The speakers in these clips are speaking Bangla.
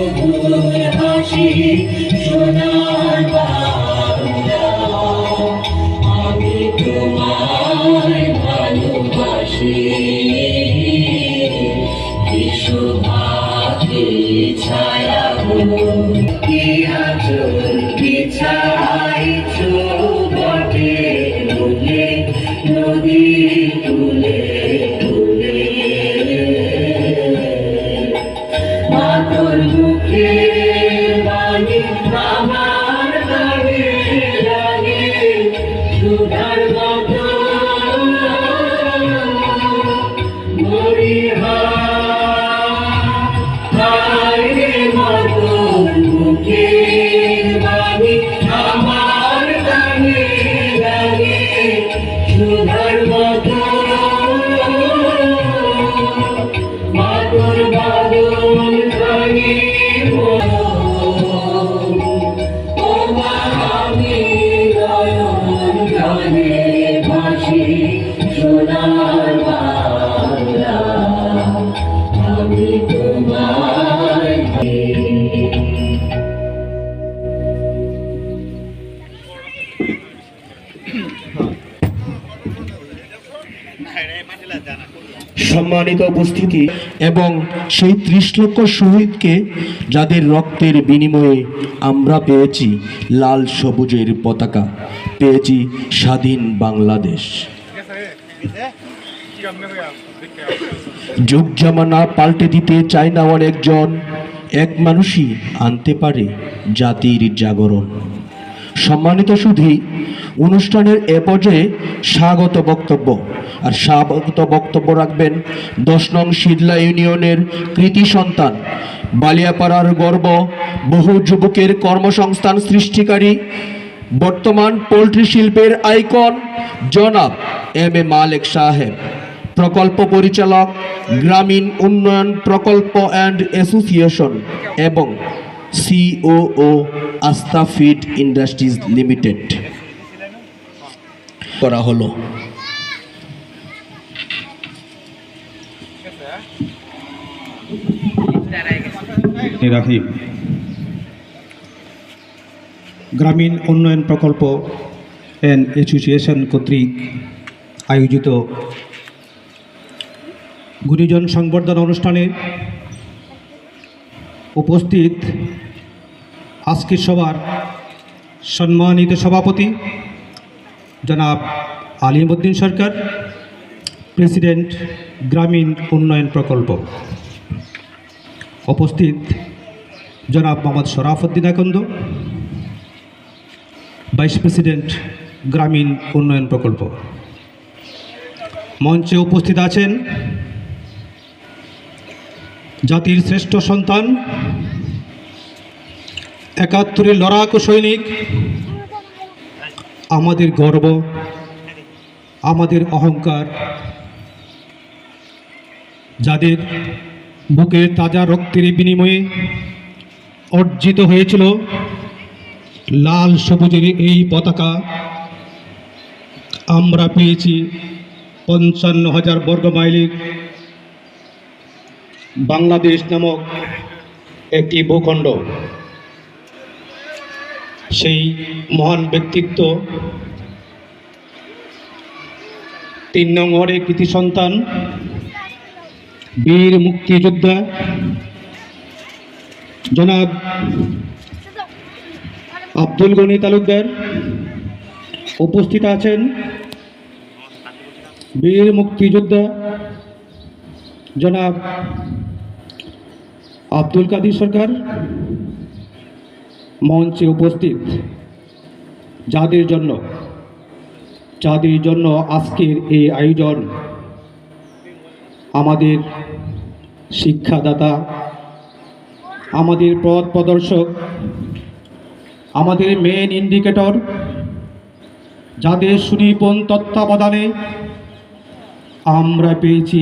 মধুর হাসি সোনার বাংলা, আমি তোমায় ভালোবাসি। বিশ্বভাবে ছায়া কি আচল বিছাইছ বটে নদী নদী তুলে তুলে, মাতর মুখে বাণী আমার গানে লাগে সুধার মতো মরিহারে মাতর মুখে বাণী আমার গানে লাগে সুধার মতো মাতর বাদল গানে আমি নয়ন গানে ভাসি সোনার বাংলা, আমি তোমায় সম্মানিত উপস্থিতি এবং সেই ৩০ লক্ষ শহীদকে যাদের রক্তের বিনিময়ে আমরা পেয়েছি লাল সবুজের পতাকা, পেয়েছি স্বাধীন বাংলাদেশ। যুগ জামানা পাল্টে দিতে চায় না অনেকজন, এক মানুষই আনতে পারে জাতির জাগরণ। সম্মানিত সুধী, অনুষ্ঠানের এ পর্যায়ে স্বাগত বক্তব্য রাখবেন ১০ নং শীতলা ইউনিয়নের কৃতি সন্তান, বালিয়াপাড়ার গর্ব, বহু যুবকের কর্মসংস্থান সৃষ্টিকারী, বর্তমান পোল্ট্রি শিল্পের আইকন জনাব এম.এ. মালেক সাহেব, প্রকল্প পরিচালক, গ্রামীণ উন্নয়ন প্রকল্প অ্যান্ড অ্যাসোসিয়েশন এবং সিওও আস্থা ফিড ইন্ডাস্ট্রিজ লিমিটেড করা হলো। গ্রামীণ উন্নয়ন প্রকল্প অ্যান্ড অ্যাসোসিয়েশন কর্তৃক আয়োজিত গুণীজন সংবর্ধনা অনুষ্ঠানে উপস্থিত আজকের সভার সম্মানিত সভাপতি জনাব আলিমউদ্দিন সরকার, প্রেসিডেন্ট গ্রামীণ উন্নয়ন প্রকল্প, উপস্থিত জনাব মোহাম্মদ শরাফউদ্দিন আকন্দ, ভাইস প্রেসিডেন্ট গ্রামীণ উন্নয়ন প্রকল্প, মঞ্চে উপস্থিত আছেন জাতির শ্রেষ্ঠ সন্তান, ৭১-এর লড়াকু সৈনিক, আমাদের গর্ব, আমাদের অহংকার, যাদের বুকের তাজা রক্তের বিনিময়ে অর্জিত হয়েছিল লাল সবুজের এই পতাকা, আমরা পেয়েছি ৫৫,০০০ বর্গ মাইলের বাংলাদেশ নামক একটি ভূখণ্ড। সেই মহান ব্যক্তিত্ব ৩ নং ওয়ার্ডের কৃতি সন্তান, বীর মুক্তিযোদ্ধা জনাব আব্দুল গনি তালুকদার, উপস্থিত আছেন বীর মুক্তিযোদ্ধা জনাব আব্দুল কাদির সরকার, মঞ্চে উপস্থিত যাদের জন্য আজকের এই আয়োজন, আমাদের শিক্ষাদাতা, আমাদের পথ প্রদর্শক, আমাদের মেন ইন্ডিকেটর, যাদের সুনিপুণ তত্ত্বাবধানে আমরা পেয়েছি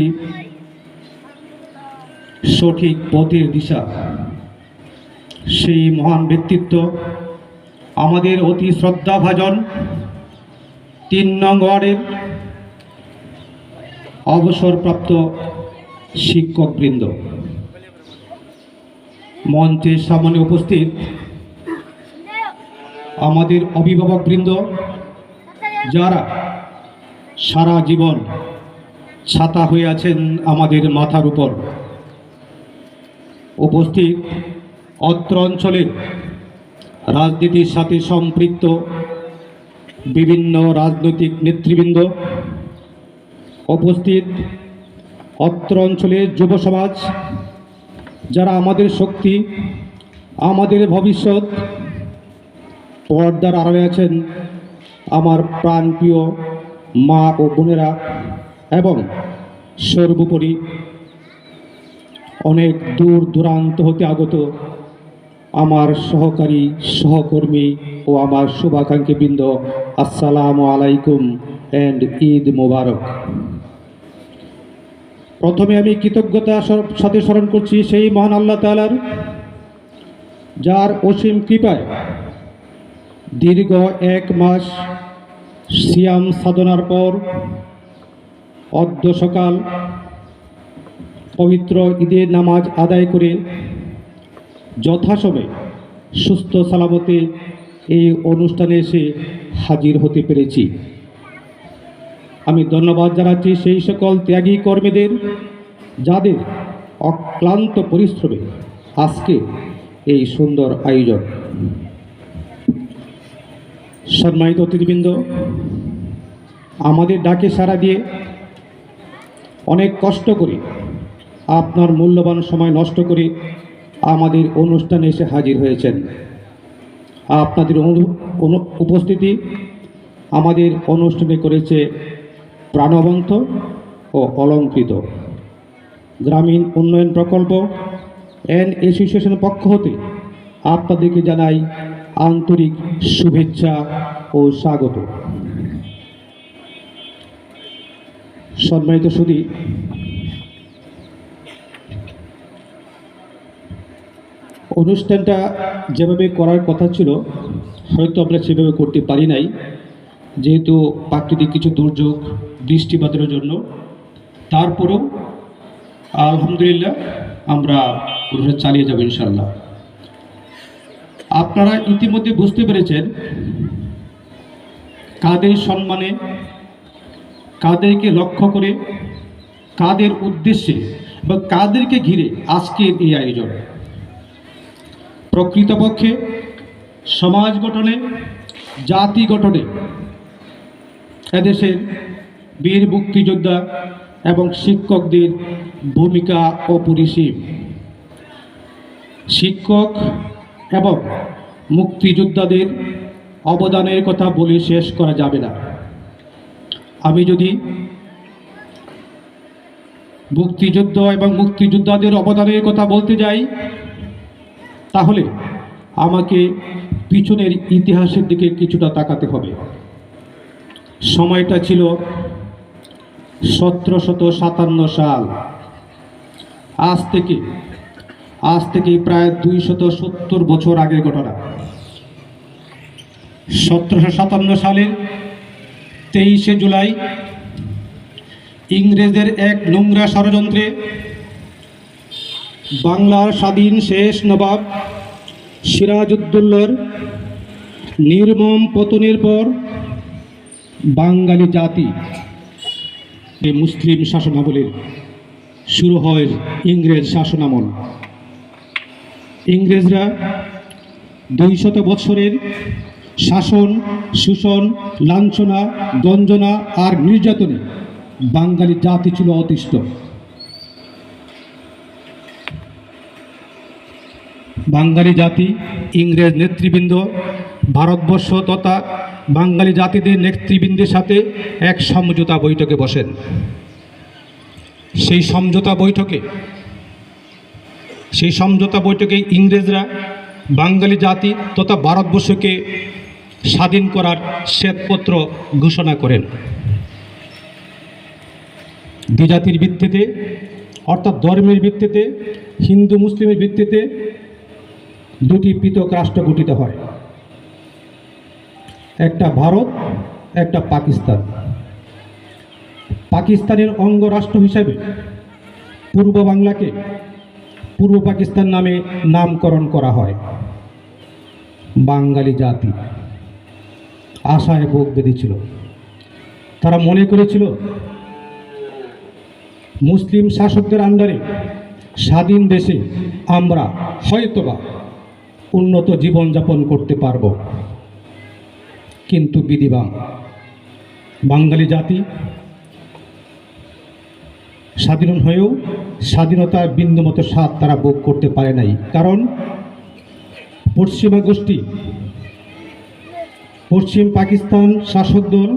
সঠিক পথের দিশা। সেই মহান ব্যক্তিত্ব আমাদের অতি শ্রদ্ধাভাজন ৩ নং ওয়ার্ডের অবসরপ্রাপ্ত শিক্ষকবৃন্দ, মঞ্চের সামনে উপস্থিত আমাদের অভিভাবকবৃন্দ, যারা সারা জীবন ছাতা হয়ে আছেন আমাদের মাথার উপর, উপস্থিত অত্র অঞ্চলে রাজনীতির সাথে সম্পৃক্ত বিভিন্ন রাজনৈতিক নেতৃবৃন্দ, উপস্থিত অত্র অঞ্চলের যুব সমাজ, যারা আমাদের শক্তি, আমাদের ভবিষ্যৎ, পর্দার আড়ালে আছেন আমার প্রাণপ্রিয় মা ও বোনেরা, এবং সর্বোপরি অনেক দূর দূরান্ত হতে আগত আমার সহকারী, সহকর্মী ও আমার শুভাকাঙ্ক্ষীবৃন্দ, আসসালামু আলাইকুম অ্যান্ড ঈদ মোবারক। প্রথমে আমি কৃতজ্ঞতার সাথে স্মরণ করছি সেই মহান আল্লাহ তাআলার, যার অসীম কৃপায় দীর্ঘ 1 মাস সিয়াম সাধনার পর অদ্য সকাল পবিত্র ঈদের নামাজ আদায় করে যথাসময়ে সুস্থ সালামতে এই অনুষ্ঠানে এসে হাজির হতে পেরেছি। আমি ধন্যবাদ জানাচ্ছি সেই সকল ত্যাগী কর্মীদের, যাদের অক্লান্ত পরিশ্রমে আজকে এই সুন্দর আয়োজন। সম্মানিত অতিথিবৃন্দ, আমাদের ডাকে সাড়া দিয়ে অনেক কষ্ট করে আপনার মূল্যবান সময় নষ্ট করে আমাদের অনুষ্ঠানে এসে হাজির হয়েছেন। আপনাদের উপস্থিতি আমাদের অনুষ্ঠানে করেছে প্রাণবন্ত ও অলঙ্কৃত। গ্রামীণ উন্নয়ন প্রকল্প অ্যান্ড অ্যাসোসিয়েশনের পক্ষ হতে আপনাদেরকে জানাই আন্তরিক শুভেচ্ছা ও স্বাগত। সম্মানিত সুধী, অনুষ্ঠানটা যেভাবে করার কথা ছিল হয়তো আমরা সেভাবে করতে পারি নাই, যেহেতু প্রাকৃতিক কিছু দুর্যোগ, বৃষ্টিপাতের জন্য। তারপরেও আলহামদুলিল্লাহ আমরা অনুষ্ঠান চালিয়ে যাব ইনশাল্লাহ। আপনারা ইতিমধ্যে বুঝতে পেরেছেন কাদের সম্মানে, কাদেরকে লক্ষ্য করে, কাদের উদ্দেশ্যে বা কাদেরকে ঘিরে আজকের এই আয়োজন। প্রকৃতপক্ষে সমাজ গঠনে, জাতি গঠনে এদেশের বীর মুক্তিযোদ্ধা এবং শিক্ষকদের ভূমিকা অপরিসীম। শিক্ষক এবং মুক্তিযোদ্ধাদের অবদানের কথা বলে শেষ করা যাবে না। আমি যদি মুক্তিযুদ্ধ এবং মুক্তিযোদ্ধাদের অবদানের কথা বলতে যাই, তাহলে আমাকে পিছনের ইতিহাসের দিকে কিছুটা তাকাতে হবে। সময়টা ছিল 1757 সাল। আজ থেকে প্রায় 270 বছর আগের ঘটনা। 1757 সালের 23শে জুলাই ইংরেজদের এক নোংরা ষড়যন্ত্রে বাংলার স্বাধীন শেষ নবাব সিরাজউদ্দৌলার নির্মম পতনের পর বাঙালি জাতি মুসলিম শাসনামলের শুরু হয় ইংরেজ শাসনামল। ইংরেজরা 200 বছরের শাসন, শোষণ, লাঞ্ছনা, গঞ্জনা আর নির্যাতনে বাঙালি জাতি ছিল অতিষ্ঠ। বাঙালি জাতি, ইংরেজ নেতৃবৃন্দ, ভারতবর্ষ তথা বাঙালি জাতিদের নেতৃবৃন্দের সাথে এক সমঝোতা বৈঠকে বসেন। সেই সমঝোতা বৈঠকে ইংরেজরা বাঙালি জাতি তথা ভারতবর্ষকে স্বাধীন করার শ্বেতপত্র ঘোষণা করেন। দ্বিজাতির ভিত্তিতে অর্থাৎ ধর্মের ভিত্তিতে, হিন্দু মুসলিমের ভিত্তিতে দুটি পৃথক রাষ্ট্র গঠিত হয়, একটা ভারত, একটা পাকিস্তান। পাকিস্তানের অঙ্গরাষ্ট্র হিসাবে পূর্ব বাংলাকে পূর্ব পাকিস্তান নামে নামকরণ করা হয়। বাঙালি জাতি আশায় বুক বেঁধেছিল। তারা মনে করেছিল মুসলিম শাসকদের আন্ডারে স্বাধীন দেশে আমরা হয়তোবা উন্নত জীবনযাপন করতে পারব। কিন্তু বিধিবাম বাঙালি জাতি স্বাধীন হয়েও স্বাধীনতার বিন্দুমতো স্বাদ তারা ভোগ করতে পারে নাই। কারণ পশ্চিমা গোষ্ঠী, পশ্চিম পাকিস্তান শাসক দল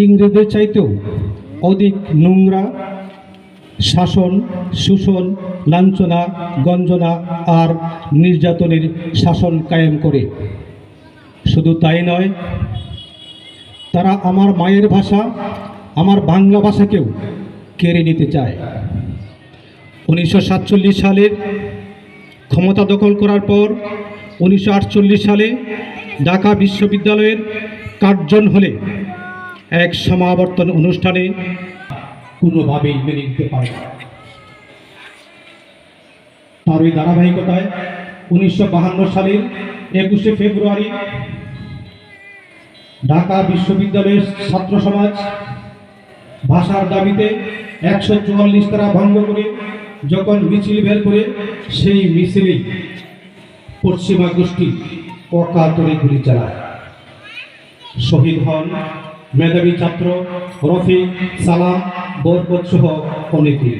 ইংরেজদের চাইতেও অধিক নোংরা শাসন, শোষণ, লাঞ্ছনা, গঞ্জনা আর নির্যাতনের শাসন কায়েম করে। শুধু তাই নয়, তারা আমার মায়ের ভাষা, আমার বাংলা ভাষাকেও কেড়ে নিতে চায়। 1947 সালের ক্ষমতা দখল করার পর 1948 সালে ঢাকা বিশ্ববিদ্যালয়ের কার্জন হলে এক সমাবর্তন অনুষ্ঠানে কোনোভাবেই মেনে নিতে পারে না। তার ওই ধারাবাহিকতায় 1952 সালের 21শে ফেব্রুয়ারি ঢাকা বিশ্ববিদ্যালয়ের ছাত্র সমাজ ভাষার দাবিতে 144 ধারা ভঙ্গ করে যখন মিছিল বের করে, সেই মিছিলেই পশ্চিমা গোষ্ঠী অকাতরে গুলি চালায়। শহীদ হন মেধাবী ছাত্র রফিক, সালাম, বরকত সহ অনেকে।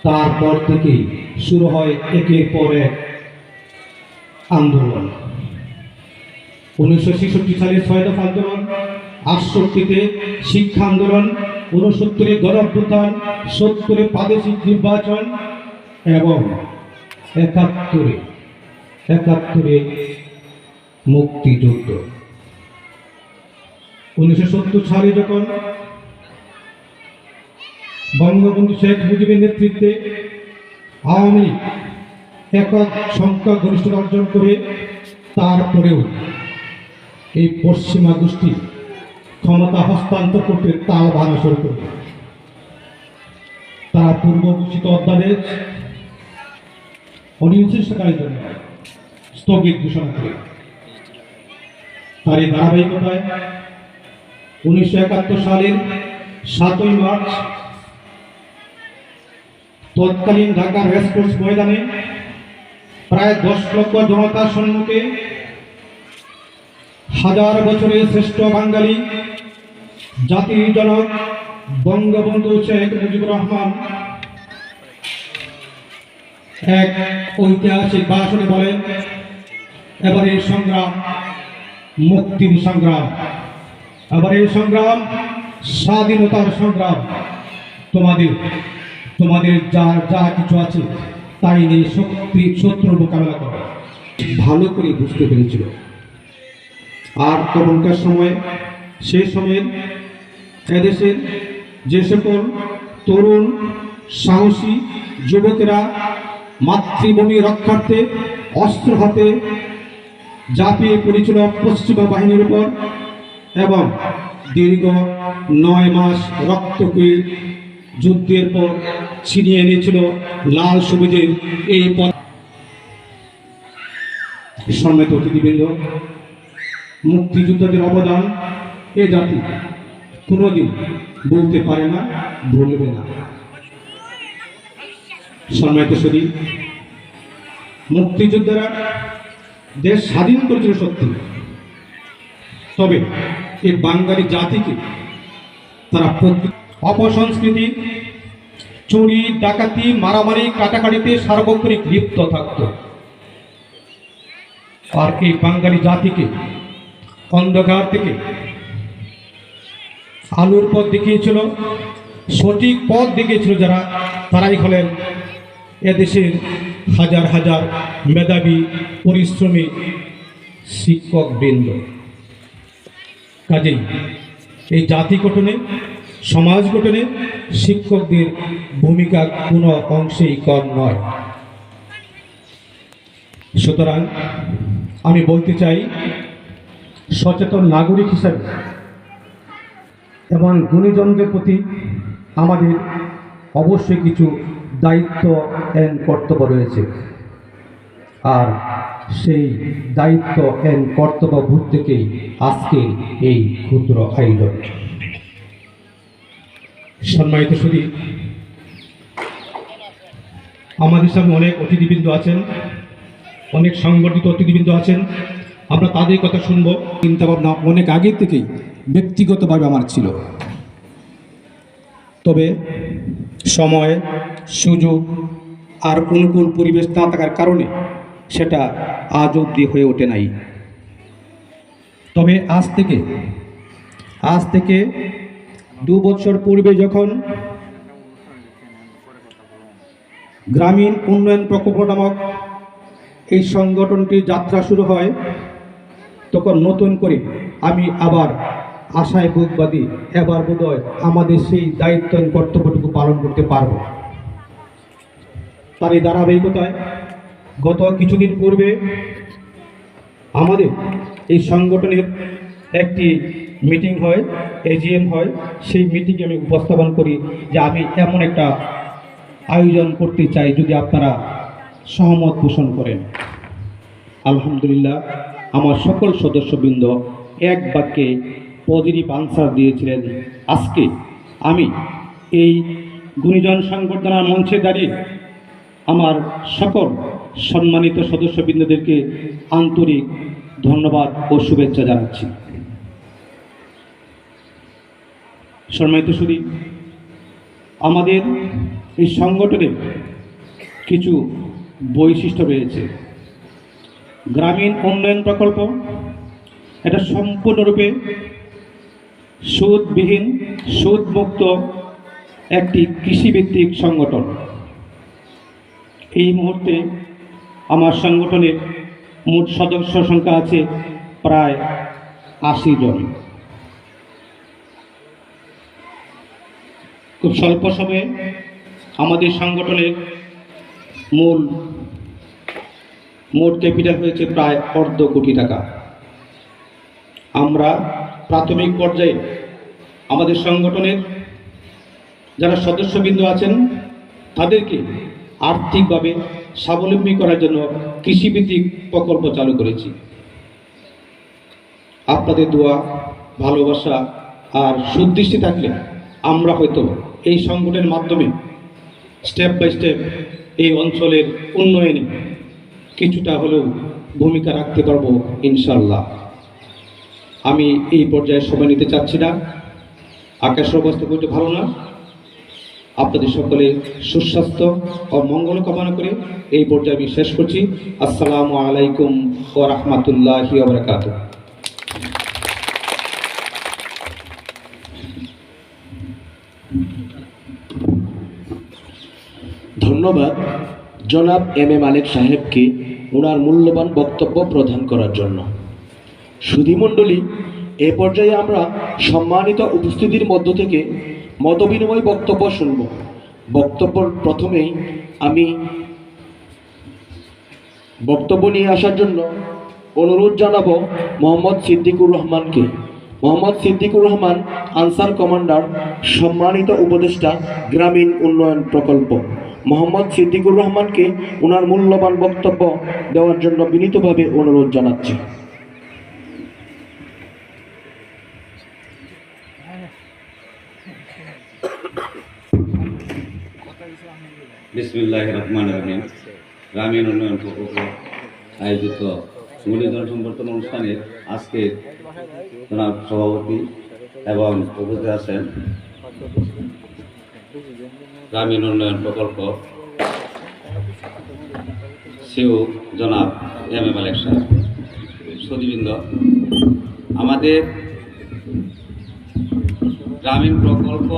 তারপর থেকেই শুরু হয় একের পর এক আন্দোলন। 1966 সালে 6 দফা আন্দোলন, 68-তে শিক্ষা আন্দোলন, 69-এ গণঅভ্যুত্থান, 70-এ প্রাদেশিক নির্বাচন এবং 71-এ মুক্তিযুদ্ধ। 1970 সালে যখন বঙ্গবন্ধু শেখ মুজিবের নেতৃত্বে আওয়ামী লীগ একক সংখ্যাগরিষ্ঠতা অর্জন করে, তারপরেও এই পশ্চিমা গোষ্ঠী ক্ষমতা হস্তান্তর করতে তাল ভাঙা শুরু করবে। তারা পূর্ব ঘোষিত অধ্যাদেশ অনির্দিষ্টকালের জন্য স্থগিত ঘোষণা করে। তার এই ধারাবাহিকতায় 1971 সালের 7ই মার্চ তৎকালীন ঢাকার রেসকোর্স ময়দানে প্রায় 10 লক্ষ জনতার সম্মুখে হাজার বছরের শ্রেষ্ঠ বাঙালি জাতির জনক বঙ্গবন্ধু শেখ মুজিবুর রহমান এক ঐতিহাসিক ভাষণে বলেন, এবারের সংগ্রাম মুক্তির সংগ্রাম, এবারের সংগ্রাম স্বাধীনতার সংগ্রাম। তোমাদের যা কিছু আছে তাই নিয়ে শত্রুর মোকাবেলা করো। ভালো করে বুঝতে পেরেছিল। আর তখনকার সময়, সেই সময়ের এদেশের যে সকল তরুণ সাহসী যুবকেরা মাতৃভূমি রক্ষার্থে অস্ত্র হাতে ঝাঁপিয়ে পড়েছিল পশ্চিমা বাহিনীর উপর এবং দীর্ঘ 9 মাস রক্তক্ষয়ী যুদ্ধের পর ছিনিয়ে এনেছিল লাল সবুজের এই পথ। সম্মানিত অতিথিবৃন্দ, মুক্তিযোদ্ধাদের অবদান এ জাতি কোনোদিন বলতে পারে না, ভুলবে না। সম্মানিত সুধী, মুক্তিযোদ্ধারা দেশ স্বাধীন করেছিল সত্যি, তবে এই বাঙালি জাতিকে তারা অপসংস্কৃতি, চুরি, ডাকাতি, মারামারি, কাটাকাটিতে সার্বক্ষণিক লিপ্ত থাকত। আর এই বাঙালি জাতিকে অন্ধকার থেকে আলোর পথ দেখিয়েছিল, সঠিক পথ দেখিয়েছিল যারা, তারাই হলেন এদেশের হাজার হাজার মেধাবী পরিশ্রমী শিক্ষক বৃন্দ। কাজেই এই জাতি গঠনে, সমাজ গঠনে শিক্ষকদের ভূমিকা কোনো অংশেই কম নয়। সুতরাং আমি বলতে চাই, সচেতন নাগরিক হিসাবে এবং গুণীজনদের প্রতি আমাদের অবশ্যই কিছু দায়িত্ব এন্ড কর্তব্য রয়েছে, আর সেই দায়িত্ব এন্ড কর্তব্যবোধ থেকেই আজকে এই ক্ষুদ্র আয়োজন। সম্মানিত সুধী, আমাদের সামনে অনেক অতিথিবৃন্দ আছেন, অনেক সংগঠিত অতিথিবৃন্দ আছেন। আমরা তাদের কথা শুনব। চিন্তাভাবনা অনেক আগে থেকেই ব্যক্তিগতভাবে আমার ছিল, তবে সময়, সুযোগ আর অনুকূল পরিবেশ না থাকার কারণে সেটা আজ অবধি হয়ে ওঠে নাই। তবে আজ থেকে 2 বছর পূর্বে যখন গ্রামীণ উন্নয়ন প্রকল্প নামক এই সংগঠনটির যাত্রা শুরু হয়, তখন নতুন করে আমি আবার আশায় বুক বাঁধি এবার বোধহয় আমাদের সেই দায়িত্ব কর্তব্যটুকু পালন করতে পারব। তার এই ধারাবাহিকতায় গত কিছুদিন পূর্বে আমাদের এই সংগঠনের একটি মিটিং হয়, এজিএম হয়। সেই মিটিংয়ে আমি উপস্থাপন করি যে আমি এমন একটা আয়োজন করতে চাই, যদি আপনারা সহমত পোষণ করেন। আলহামদুলিল্লাহ, আমার সকল সদস্যবৃন্দ এক বাক্যে পজিটিভ আনসার দিয়েছিলেন। আজকে আমি এই গুণীজন সংবর্ধনার মঞ্চে দাঁড়িয়ে আমার সকল সম্মানিত সদস্যবৃন্দদেরকে আন্তরিক ধন্যবাদ ও শুভেচ্ছা জানাচ্ছি। সম্মানিত সুধী, আমাদের এই সংগঠনের কিছু বৈশিষ্ট্য রয়েছে। গ্রামীণ উন্নয়ন প্রকল্প এটা সম্পূর্ণরূপে সুদবিহীন, সুদমুক্ত একটি কৃষিভিত্তিক সংগঠন। এই মুহূর্তে আমার সংগঠনের মোট সদস্য সংখ্যা আছে প্রায় 80 জন। খুব স্বল্প সময়ে আমাদের সংগঠনের মোট ক্যাপিটাল হয়েছে প্রায় 1.5 কোটি টাকা। আমরা প্রাথমিক পর্যায়ে আমাদের সংগঠনের যারা সদস্যবৃন্দ আছেন তাদেরকে আর্থিকভাবে স্বাবলম্বী করার জন্য কৃষিভিত্তিক প্রকল্প চালু করেছি। আপনাদের দোয়া, ভালোবাসা আর সুদৃষ্টি থাকলে আমরা হয়তো এই সংগঠনের মাধ্যমে স্টেপ বাই স্টেপ এই অঞ্চলের উন্নয়নে কিছুটা হলেও ভূমিকা রাখতে পারবো ইনশাল্লাহ। আমি এই পর্যায়ে সময় নিতে চাচ্ছি না। আকাশের অবস্থা খুব ভালো না। আপনাদের সকলের সুস্বাস্থ্য ও মঙ্গল কামনা করে এই পর্যায়ে আমি শেষ করছি। আসসালামু আলাইকুম ওয়া রাহমাতুল্লাহি ওয়া বারাকাতুহু। ধন্যবাদ জনাব এম এ মালিক সাহেবকে ওনার মূল্যবান বক্তব্য প্রদান করার জন্য। সুধীমণ্ডলী, এ পর্যায়ে আমরা সম্মানিত উপস্থিতির মধ্য থেকে মতবিনিময় বক্তব্য শুনব। বক্তব্যের প্রথমেই আমি বক্তব্য নিয়ে আসার জন্য অনুরোধ জানাবো মোহাম্মদ সিদ্দিকুর রহমানকে। মোহাম্মদ সিদ্দিকুর রহমান, আনসার কমান্ডার, সম্মানিত উপদেষ্টা, গ্রামীণ উন্নয়ন প্রকল্প। মোহাম্মদ সিদ্দিকুর রহমানকে ওনার মূল্যবান বক্তব্য দেওয়ার জন্য বিনীতভাবে অনুরোধ জানাচ্ছি। বিসমিল্লাহির রহমানির রহিম। গ্রামীণ উন্নয়ন প্রকল্প আয়োজিত গুণীজন সংবর্ধনা অনুষ্ঠানে আজকে জনাব সভাপতি এবং উপস্থিত আছেন গ্রামীণ উন্নয়ন প্রকল্প সিও জনাব এম এ মালিক সাহেব। সুধীবৃন্দ, আমাদের গ্রামীণ প্রকল্প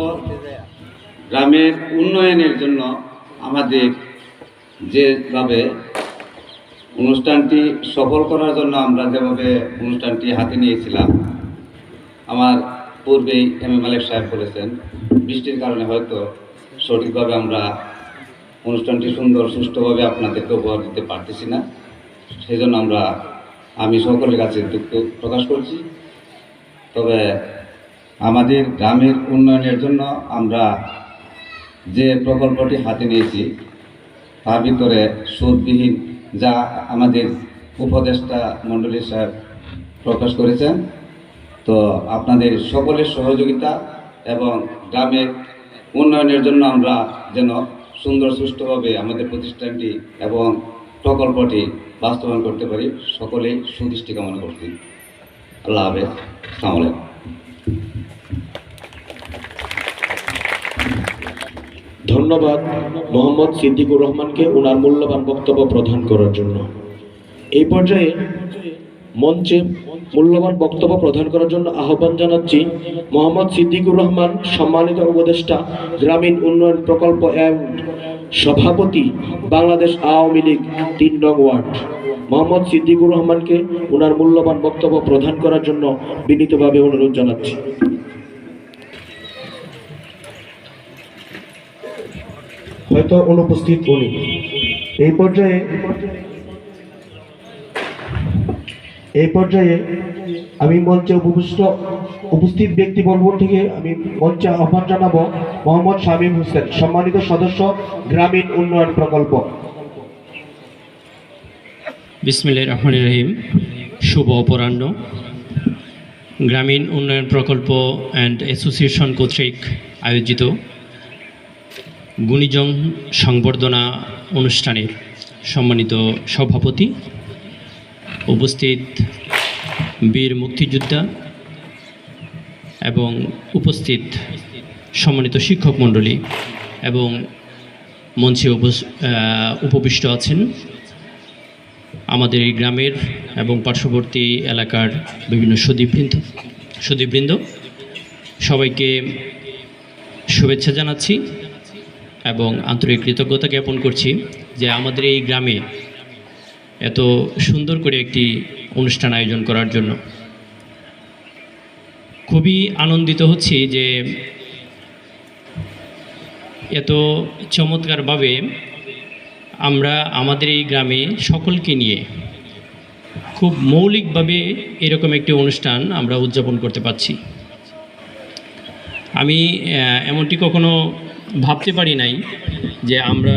গ্রামের উন্নয়নের জন্য আমাদের যেভাবে অনুষ্ঠানটি সফল করার জন্য আমরা যেভাবে অনুষ্ঠানটি হাতে নিয়েছিলাম, আমার পূর্বেই এম এ মালিক সাহেব বলেছেন, বৃষ্টির কারণে হয়তো সঠিকভাবে আমরা অনুষ্ঠানটি সুন্দর সুষ্ঠুভাবে আপনাদেরকে উপহার দিতে পারতেছি না। সেই জন্য আমি সকলের কাছে দুঃখ প্রকাশ করছি। তবে আমাদের গ্রামের উন্নয়নের জন্য আমরা যে প্রকল্পটি হাতে নিয়েছি তার ভিতরে সুদবিহীন, যা আমাদের উপদেষ্টা মণ্ডলী স্যার প্রকাশ করেছেন। তো আপনাদের সকলের সহযোগিতা এবং গ্রামের উন্নয়নের জন্য আমরা যেন সুন্দর সুষ্ঠুভাবে আমাদের প্রতিষ্ঠানটি এবং প্রকল্পটি বাস্তবায়ন করতে পারি, সকলেই সুদৃষ্টি কামনা করছি। আল্লাহ হাফেজ। আসসালামু আলাইকুম। ধন্যবাদ মোহাম্মদ সিদ্দিকুর রহমানকে ওনার মূল্যবান বক্তব্য প্রদান করার জন্য। এই পর্যায়ে মঞ্চে মূল্যবান বক্তব্য প্রদান করার জন্য আহ্বান জানাচ্ছি মোহাম্মদ সিদ্দিকুর রহমান, সম্মানিত উপদেষ্টা গ্রামীণ উন্নয়ন প্রকল্প এবং সভাপতি বাংলাদেশ আওয়ামী লীগ ৩ নং ওয়ার্ড। মোহাম্মদ সিদ্দিকুর রহমানকে ওনার মূল্যবান বক্তব্য প্রদান করার জন্য বিনীতভাবে অনুরোধ জানাচ্ছি। হয়তো অনুপস্থিত উনি। এই পর্যায়ে আমি মঞ্চে উপস্থিত ব্যক্তিবর্গ থেকে আমি মঞ্চে আহ্বান জানাবো মোহাম্মদ শামীম হোসেন, সম্মানিত সদস্য গ্রামীণ উন্নয়ন প্রকল্প। বিসমিল্লাহির রহমানির রহিম। শুভ অপরাহ্ন। গ্রামীণ উন্নয়ন প্রকল্প অ্যান্ড অ্যাসোসিয়েশন কর্তৃক আয়োজিত গুণীজন সংবর্ধনা অনুষ্ঠানের সম্মানিত সভাপতি, উপস্থিত বীর মুক্তিযোদ্ধা এবং উপস্থিত সম্মানিত শিক্ষক মণ্ডলী এবং মঞ্চে উপবিষ্ট আছেন আমাদের এই গ্রামের এবং পার্শ্ববর্তী এলাকার বিভিন্ন সুধীবৃন্দ, সবাইকে শুভেচ্ছা জানাচ্ছি এবং আন্তরিক কৃতজ্ঞতা জ্ঞাপন করছি যে আমাদের এই গ্রামে এত সুন্দর করে একটি অনুষ্ঠান আয়োজন করার জন্য। খুবই আনন্দিত হচ্ছি যে এত চমৎকারভাবে আমরা আমাদের এই গ্রামে সকলকে নিয়ে খুব মৌলিকভাবে এরকম একটি অনুষ্ঠান আমরা উদযাপন করতে পারছি। আমি এমনটি কখনো ভাবতে পারি নাই যে আমরা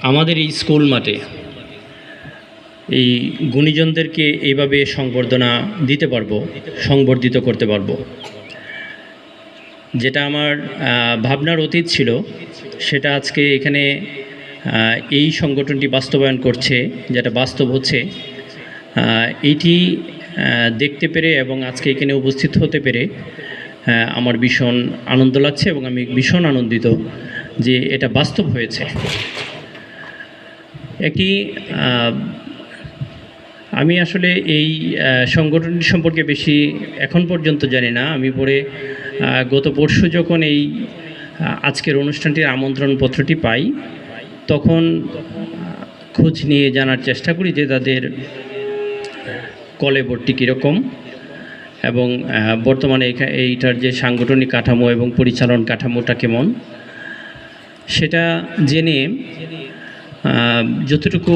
আমাদের এই স্কুল মাঠে এই গুণীজনদেরকে এইভাবে সংবর্ধনা দিতে পারবো, সংবর্ধিত করতে পারবো। যেটা আমার ভাবনার অতীত ছিল, সেটা আজকে এখানে এই সংগঠনটি বাস্তবায়ন করছে, যেটা বাস্তব হচ্ছে, এইটি দেখতে পেরে এবং আজকে এখানে উপস্থিত হতে পেরে আমার ভীষণ আনন্দ লাগছে এবং আমি ভীষণ আনন্দিত যে এটা বাস্তব হয়েছে। একটি আমি আসলে এই সংগঠনটি সম্পর্কে বেশি এখন পর্যন্ত জানি না। আমি পরে গত পরশু যখন এই আজকের অনুষ্ঠানটির আমন্ত্রণপত্রটি পাই, তখন খোঁজ নিয়ে জানার চেষ্টা করি যে তাদের কলেবরটি কীরকম এবং বর্তমানে এইটার যে সাংগঠনিক কাঠামো এবং পরিচালন কাঠামোটা কেমন, সেটা জেনে যতটুকু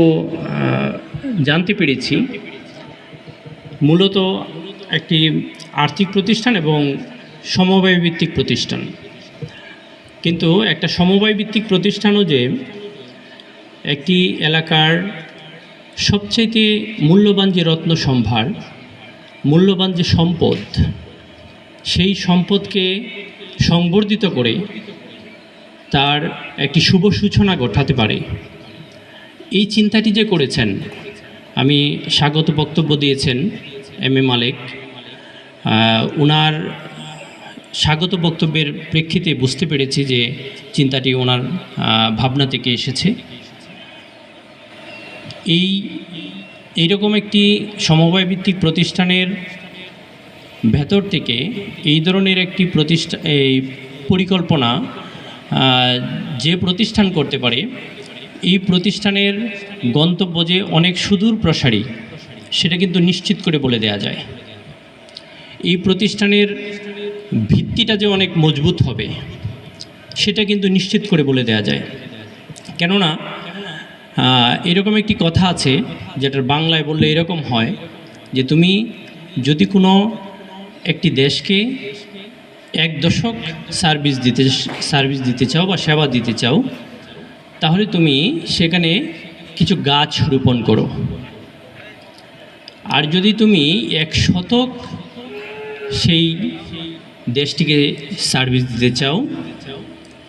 জানতে পেরেছি, মূলত একটি আর্থিক প্রতিষ্ঠান এবং সমবায় ভিত্তিক প্রতিষ্ঠান। কিন্তু একটা সমবায় ভিত্তিক প্রতিষ্ঠানও যে একটি এলাকার সবচাইতে মূল্যবান যে রত্ন সম্ভার, মূল্যবান যে সম্পদ, সেই সম্পদকে সংবর্ধিত করে তার একটি শুভ সূচনা ঘটাতে পারে, এই চিন্তাটি যে করেছেন, আমি স্বাগত বক্তব্য দিয়েছেন এম.এ. মালেক। ওনার স্বাগত বক্তব্যের প্রেক্ষিতে বুঝতে পেরেছি যে চিন্তাটি ওনার ভাবনা থেকে এসেছে। এইরকম একটি সমবায় ভিত্তিক প্রতিষ্ঠানের ভেতর থেকে এই ধরনের একটি এই পরিকল্পনা যে প্রতিষ্ঠান করতে পারে, এই প্রতিষ্ঠানের গন্তব্য যে অনেক সুদূর প্রসারী, সেটা কিন্তু নিশ্চিত করে বলে দেয়া যায়। এই প্রতিষ্ঠানের ভিত্তিটা যে অনেক মজবুত হবে, সেটা কিন্তু নিশ্চিত করে বলে দেয়া যায়। কেননা এরকম একটি কথা আছে, যেটার বাংলায় বললে এরকম হয় যে তুমি যদি কোনো একটি দেশকে এক দশক সার্ভিস দিতে চাও বা সেবা দিতে চাও, তাহলে তুমি সেখানে কিছু গাছ রোপণ করো। আর যদি তুমি 1 শতক সেই দেশটিকে সার্ভিস দিতে চাও,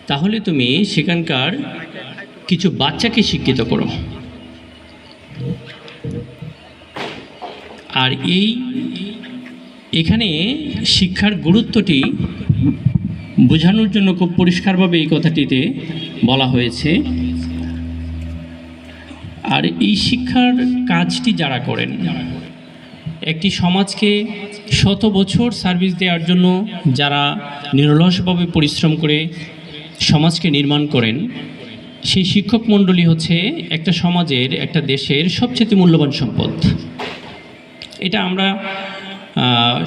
তাহলে তুমি সেখানকার কিছু বাচ্চাকে শিক্ষিত করো। আর এখানে শিক্ষার গুরুত্বটি বোঝানোর জন্য খুব পরিষ্কারভাবে এই কথাটিতে বলা হয়েছে। আর এই শিক্ষার কাজটি যারা করেন, একটি সমাজকে 100 বছর সার্ভিস দেওয়ার জন্য যারা নিরলসভাবে পরিশ্রম করে সমাজকে নির্মাণ করেন, সেই শিক্ষক মণ্ডলী হচ্ছে একটা সমাজের, একটা দেশের সবচেয়ে মূল্যবান সম্পদ। এটা আমরা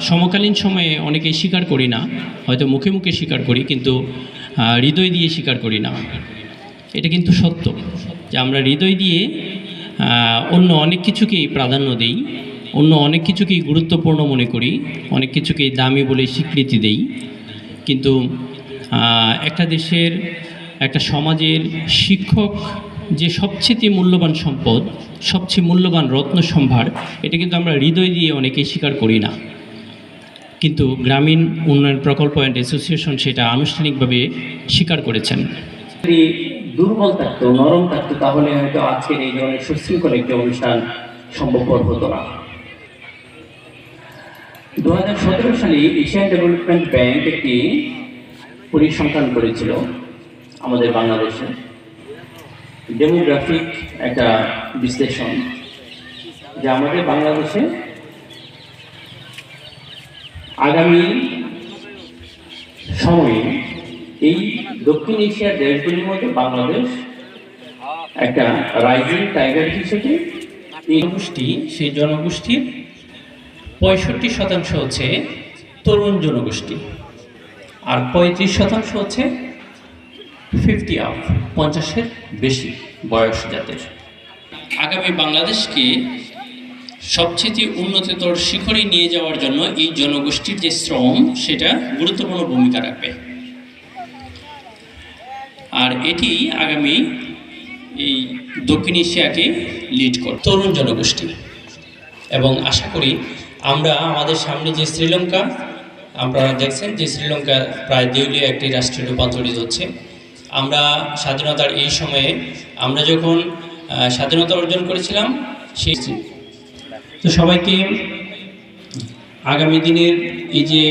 সমকালীন সময়ে অনেকেই স্বীকার করি না, হয়তো মুখে মুখে স্বীকার করি, কিন্তু হৃদয় দিয়ে স্বীকার করি না। এটা কিন্তু সত্য যে আমরা হৃদয় দিয়ে অন্য অনেক কিছুকেই প্রাধান্য দিই, অন্য অনেক কিছুকেই গুরুত্বপূর্ণ মনে করি, অনেক কিছুকেই দামি বলে স্বীকৃতি দেই, কিন্তু একটা দেশের, একটা সমাজের শিক্ষক যে সবচেয়ে মূল্যবান সম্পদ, সবচেয়ে মূল্যবান রত্ন সম্ভার, এটা কিন্তু আমরা হৃদয় দিয়ে অনেকেই স্বীকার করি না। কিন্তু গ্রামীণ উন্নয়ন প্রকল্প অ্যান্ড অ্যাসোসিয়েশন সেটা আনুষ্ঠানিকভাবে স্বীকার করেছেন। যদি দুর্বল থাকতো, নরম থাকতো, তাহলে হয়তো আজকের এই ধরনের সুশৃঙ্খল একটি অনুষ্ঠান সম্ভবপর হতো না। 2017 সালে এশিয়ান ডেভেলপমেন্ট ব্যাংক একটি পরিসংখ্যান করেছিল আমাদের বাংলাদেশে, ডেমোগ্রাফিক একটা বিশ্লেষণ, যে আমাদের বাংলাদেশে আগামী সময়ে এই দক্ষিণ এশিয়ার দেশগুলির মধ্যে বাংলাদেশ একটা রাইজিং টাইগার হিসেবে এই গোষ্ঠী, সেই জনগোষ্ঠীর 65% হচ্ছে তরুণ জনগোষ্ঠী, আর 35% হচ্ছে 50-এর বেশি বয়স যাদের। আগামী বাংলাদেশকে সবচেয়ে উন্নততর শিখরে নিয়ে যাওয়ার জন্য এই জনগোষ্ঠীর যে শ্রম, সেটা গুরুত্বপূর্ণ ভূমিকা রাখবে। আর এটি আগামী এই দক্ষিণ এশিয়াকে লিড করে তরুণ জনগোষ্ঠী। এবং আশা করি আমরা আমাদের সামনে যে শ্রীলঙ্কা, আপনারা দেখছেন যে শ্রীলঙ্কা প্রায় দেউলিয়া একটি রাষ্ট্রে রূপান্তরিত হচ্ছে। আমরা স্বাধীনতার এই সময়ে, আমরা যখন স্বাধীনতা অর্জন করেছিলাম, সেই তো সবাইকে আগামী দিনের এই যে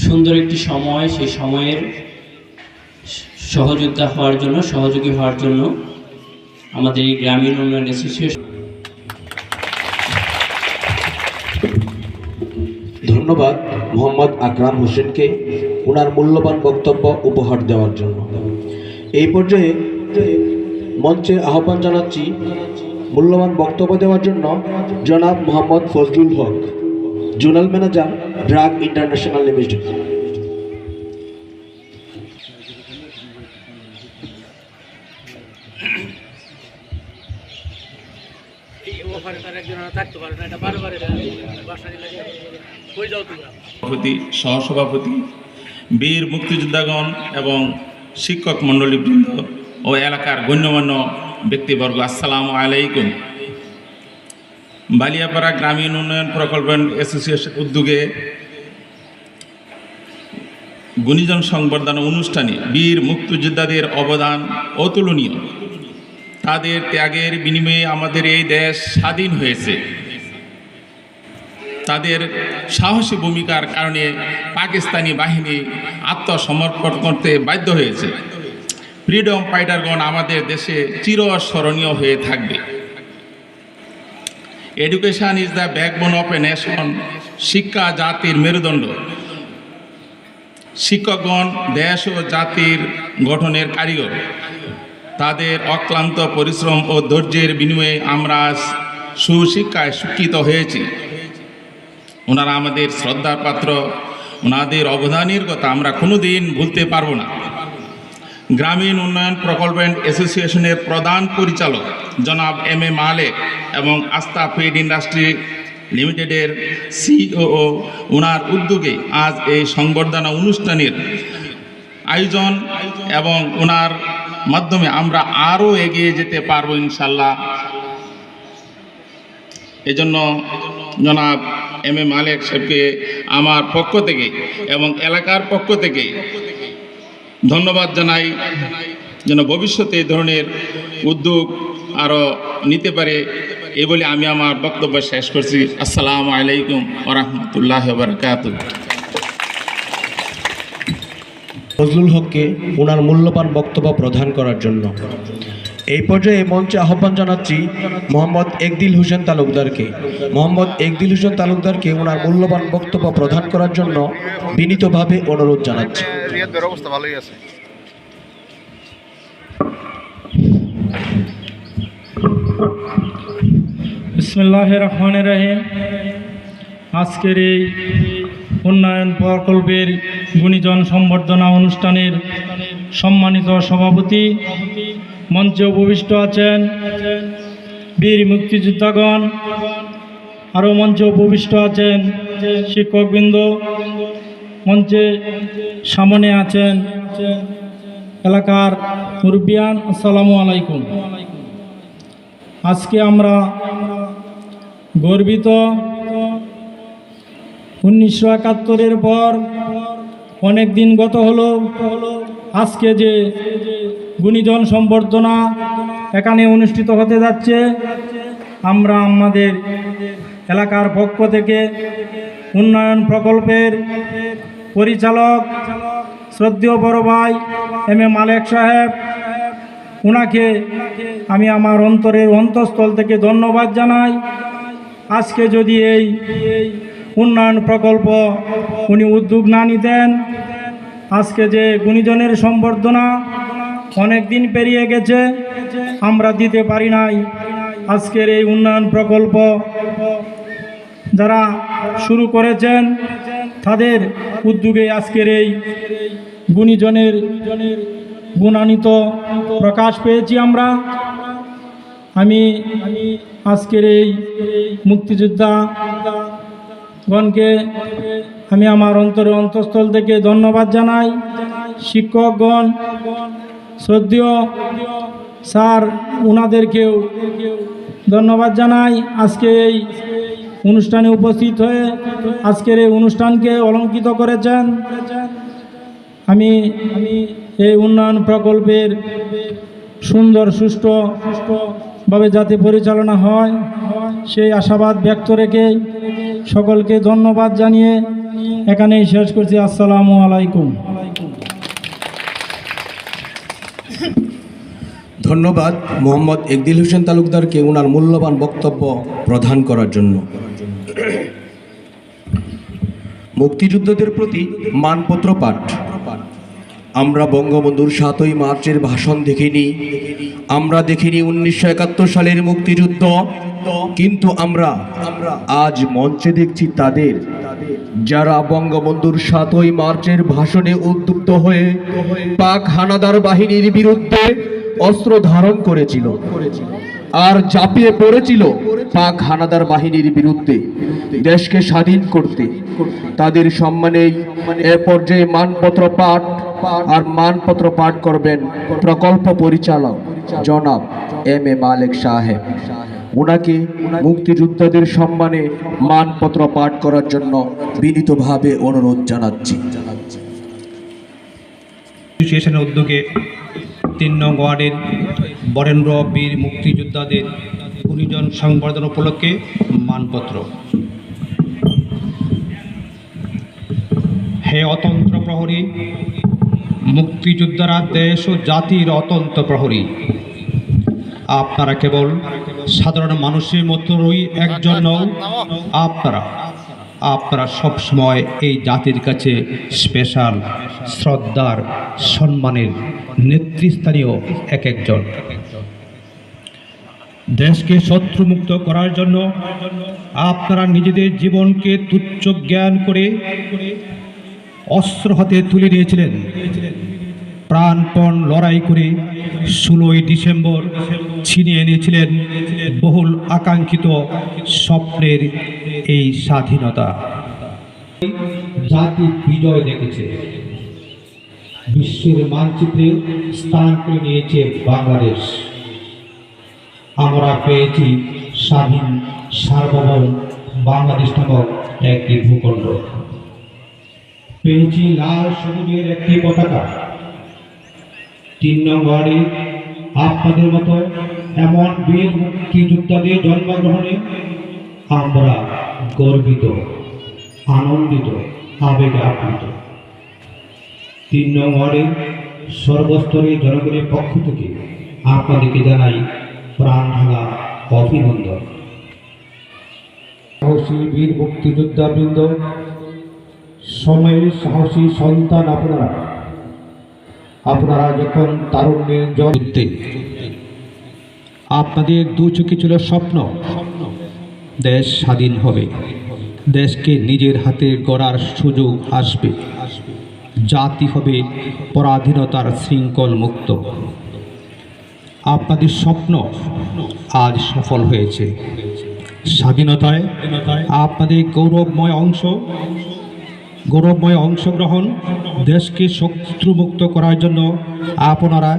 সুন্দর একটি সময়, সেই সময়ের সহযোগী হওয়ার জন্য আমাদের এই গ্রামীণ উন্নয়ন অ্যাসোসিয়েশন। ধন্যবাদ মোহাম্মদ আকরাম হোসেনকে ওনার মূল্যবান বক্তব্য উপহার দেওয়ার জন্য। এই পর্যায়ে মঞ্চে আহ্বান জানাচ্ছি মূল্যবান বক্তব্য দেওয়ার জন্য জনাব Mohammad Fazlul Haque, zonal manager, BRAC international limited. সভাপতি, সহসভাপতি, বীর মুক্তিযোদ্ধাগণ এবং শিক্ষক মণ্ডলীবৃন্দ ও এলাকার গণ্যমান্য ব্যক্তিবর্গ, আসসালামু আলাইকুম। বালিয়াপাড়া গ্রামীণ উন্নয়ন প্রকল্প অ্যাসোসিয়েশন উদ্যোগে গুণীজন সংবর্ধনা অনুষ্ঠানে বীর মুক্তিযোদ্ধাদের অবদান অতুলনীয়। তাদের ত্যাগের বিনিময়ে আমাদের এই দেশ স্বাধীন হয়েছে। তাদের সাহসী ভূমিকার কারণে পাকিস্তানি বাহিনী আত্মসমর্পণ করতে বাধ্য হয়েছে। ফ্রিডম ফাইটারগণ আমাদের দেশে চিরস্মরণীয় হয়ে থাকবে। Education is the backbone of a nation. শিক্ষা জাতির মেরুদণ্ড। শিক্ষকগণ দেশ ও জাতির গঠনের কারিগর। তাদের অক্লান্ত পরিশ্রম ও ধৈর্যের বিনিময়ে আমরা সুশিক্ষায় শিক্ষিত হয়েছি। ওনারা আমাদের শ্রদ্ধার পাত্র। ওনাদের অবদানের কথা আমরা কোনোদিন ভুলতে পারবো না। গ্রামীণ উন্নয়ন প্রকল্প অ্যাসোসিয়েশনের প্রধান পরিচালক জনাব এম এ মালেক এবং আস্থা ফিড ইন্ডাস্ট্রি লিমিটেডের সিইও ওনার উদ্যোগে আজ এই সংবর্ধনা অনুষ্ঠানের আয়োজন এবং ওনার মাধ্যমে আমরা আরও এগিয়ে যেতে পারবো ইনশাল্লাহ। এজন্য জনাব এম এ মালেক সাহেবকে আমার পক্ষ থেকে এবং এলাকার পক্ষ থেকে ধন্যবাদ জানাই, যেন ভবিষ্যতে এই ধরনের উদ্যোগ আরও নিতে পারে। এই বলে আমি আমার বক্তব্য শেষ করছি। আসসালামু আলাইকুম ওয়া রাহমাতুল্লাহি ওয়া বারাকাতুহু। ফজলুল হককে ওনার মূল্যবান বক্তব্য প্রদান করার জন্য এই পর্যায়ে মঞ্চে আহ্বান জানাচ্ছি মোহাম্মদ একদিল হোসেন তালুকদারকে। মোহাম্মদ একদিল হোসেন তালুকদারকে ওনার মূল্যবান বক্তব্য প্রদান করার জন্য বিনীতভাবে অনুরোধ জানাচ্ছি। অবস্থা ভালোই আছে। বিসমিল্লাহির রহমানির রহিম। আজকের এই উন্নয়ন প্রকল্পের গুণীজন সম্বর্ধনা অনুষ্ঠানের সম্মানিত সভাপতি, মঞ্চে উপবিষ্ট আছেন বীর মুক্তিযোদ্ধাগণ, আরও মঞ্চে উপবিষ্ট আছেন শিক্ষকবৃন্দ, মঞ্চে সামনে আছেন এলাকার মুরব্বিয়ান, আসসালামু আলাইকুম। আজকে আমরা গর্বিত 1971-এর পর অনেক দিন গত হলো, আজকে যে গুণীজন সম্বর্ধনা এখানে অনুষ্ঠিত হতে যাচ্ছে, আমরা আমাদের এলাকার পক্ষ থেকে উন্নয়ন প্রকল্পের পরিচালক শ্রদ্ধেয় বড় ভাই এম এ মালেক সাহেব, ওনাকে আমি আমার অন্তরের অন্তঃস্থল থেকে ধন্যবাদ জানাই। আজকে যদি এই উন্নয়ন প্রকল্প উনি উদ্যোগ না নিতেন, আজকে যে গুণীজনের সম্বর্ধনা অনেক দিন পেরিয়ে গেছে, আমরা দিতে পারি নাই। আজকের এই উন্নয়ন প্রকল্প যারা শুরু করেছেন তাদের উদ্যোগে আজকের এই গুণীজনের গুণান্বিত প্রকাশ পেয়েছি আমরা। আমি আজকের এই মুক্তিযোদ্ধাগণকে আমি আমার অন্তরের অন্তঃস্থল থেকে ধন্যবাদ জানাই। শিক্ষকগণ, শ্রদ্ধেয় স্যার, ওনাদেরকেও ধন্যবাদ জানাই। আজকে এই অনুষ্ঠানে উপস্থিত হয়ে আজকের এই অনুষ্ঠানকে অলঙ্কৃত করেছেন। আমি এই উন্নয়ন প্রকল্পের সুন্দর সুষ্ঠুভাবে যাতে পরিচালনা হয় সেই আশাবাদ ব্যক্ত রেখে সকলকে ধন্যবাদ জানিয়ে এখানেই শেষ করছি। আসসালামু আলাইকুম। ধন্যবাদ মোহাম্মদ একদিল হোসেন তালুকদারকে ওনার মূল্যবান বক্তব্য প্রদান করার জন্য। মুক্তিযোদ্ধাদের প্রতি মানপত্র পাঠ। আমরা বঙ্গবন্ধুর 7ই মার্চের ভাষণ দেখিনি, আমরা দেখিনি 1971 সালের মুক্তিযুদ্ধ, কিন্তু আমরা আজ মঞ্চে দেখছি তাদের যারা বঙ্গবন্ধুর 7ই মার্চের ভাষণে উদ্যুক্ত হয়ে পাক হানাদার বাহিনীর বিরুদ্ধে অস্ত্র ধারণ করেছিল আর ঝাঁপিয়ে পড়েছিল পাক হানাদার বাহিনীর বিরুদ্ধে দেশকে স্বাধীন করতে। তাদের সম্মানেই এ পর্যায়ে মানপত্র পাঠ আর মানপত্র পাঠ করবেন প্রকল্প পরিচালক জনাব এম এ মালেক সাহেব। ওনাকে মুক্তিযোদ্ধাদের সম্মানে মানপত্র পাঠ করার জন্য বিনীতভাবে অনুরোধ জানাচ্ছি। অ্যাসোসিয়েশনের উদ্যোগে 3 নং ওয়ার্ডের বরেন্দ্র বীর মুক্তিযোদ্ধাদের গুণীজন সংবর্ধনা উপলক্ষে মানপত্র। হে অতন্ত্র প্রহরী, মুক্তিযোদ্ধারা দেশ ও জাতির অতন্ত্র প্রহরী। আপনারা কেবল সাধারণ মানুষের মতোই একজন নন, আপনারা সবসময় এই জাতির কাছে স্পেশাল শ্রদ্ধার সম্মানের নেতৃস্থানীয় একজন। দেশকে শত্রুমুক্ত করার জন্য আপনারা নিজেদের জীবনকে তুচ্ছ জ্ঞান করে অস্ত্র হাতে তুলে নিয়েছিলেন। প্রাণপণ লড়াই করে 16ই ডিসেম্বর ছিনিয়ে এনেছিলেন বহুল আকাঙ্ক্ষিত স্বপ্নের এই স্বাধীনতা জাতি বিজয় দেখেছে, বিশ্বের মানচিত্রে স্থান করে নিয়েছে বাংলাদেশ। আমরা পেয়েছি স্বাধীন সার্বভৌম বাংলাদেশ নামক একটি ভূখণ্ড, পেয়েছি লাল সবুজের একটি পতাকা। 3 নং ওয়ার্ডে আপনাদের মতো এমন বীর মুক্তিযোদ্ধাদের জন্মগ্রহণে আমরা গর্বিত, আনন্দিত, আবেগে আপ্লুত। 3 নং ওয়ার্ডে সর্বস্তরের জনগণের পক্ষ থেকে আপনাদেরকে জানাই প্রাণ ঢালা অভিনন্দন। সাহসী বীর মুক্তিযোদ্ধা বৃন্দ, সময়ের সাহসী সন্তান আপনারা যখন তারুণ্যের জগতে আপনাদের দু চোখে ছিল স্বপ্ন, দেশ স্বাধীন হবে, দেশকে নিজের হাতে গড়ার সুযোগ আসবে, জাতি হবে পরাধীনতার শৃঙ্খল মুক্ত। আপনাদের স্বপ্ন আজ সফল হয়েছে। স্বাধীনতায় আপনাদের গৌরবময় অংশগ্রহণ দেশকে শত্রুমুক্ত করার জন্য আপনারা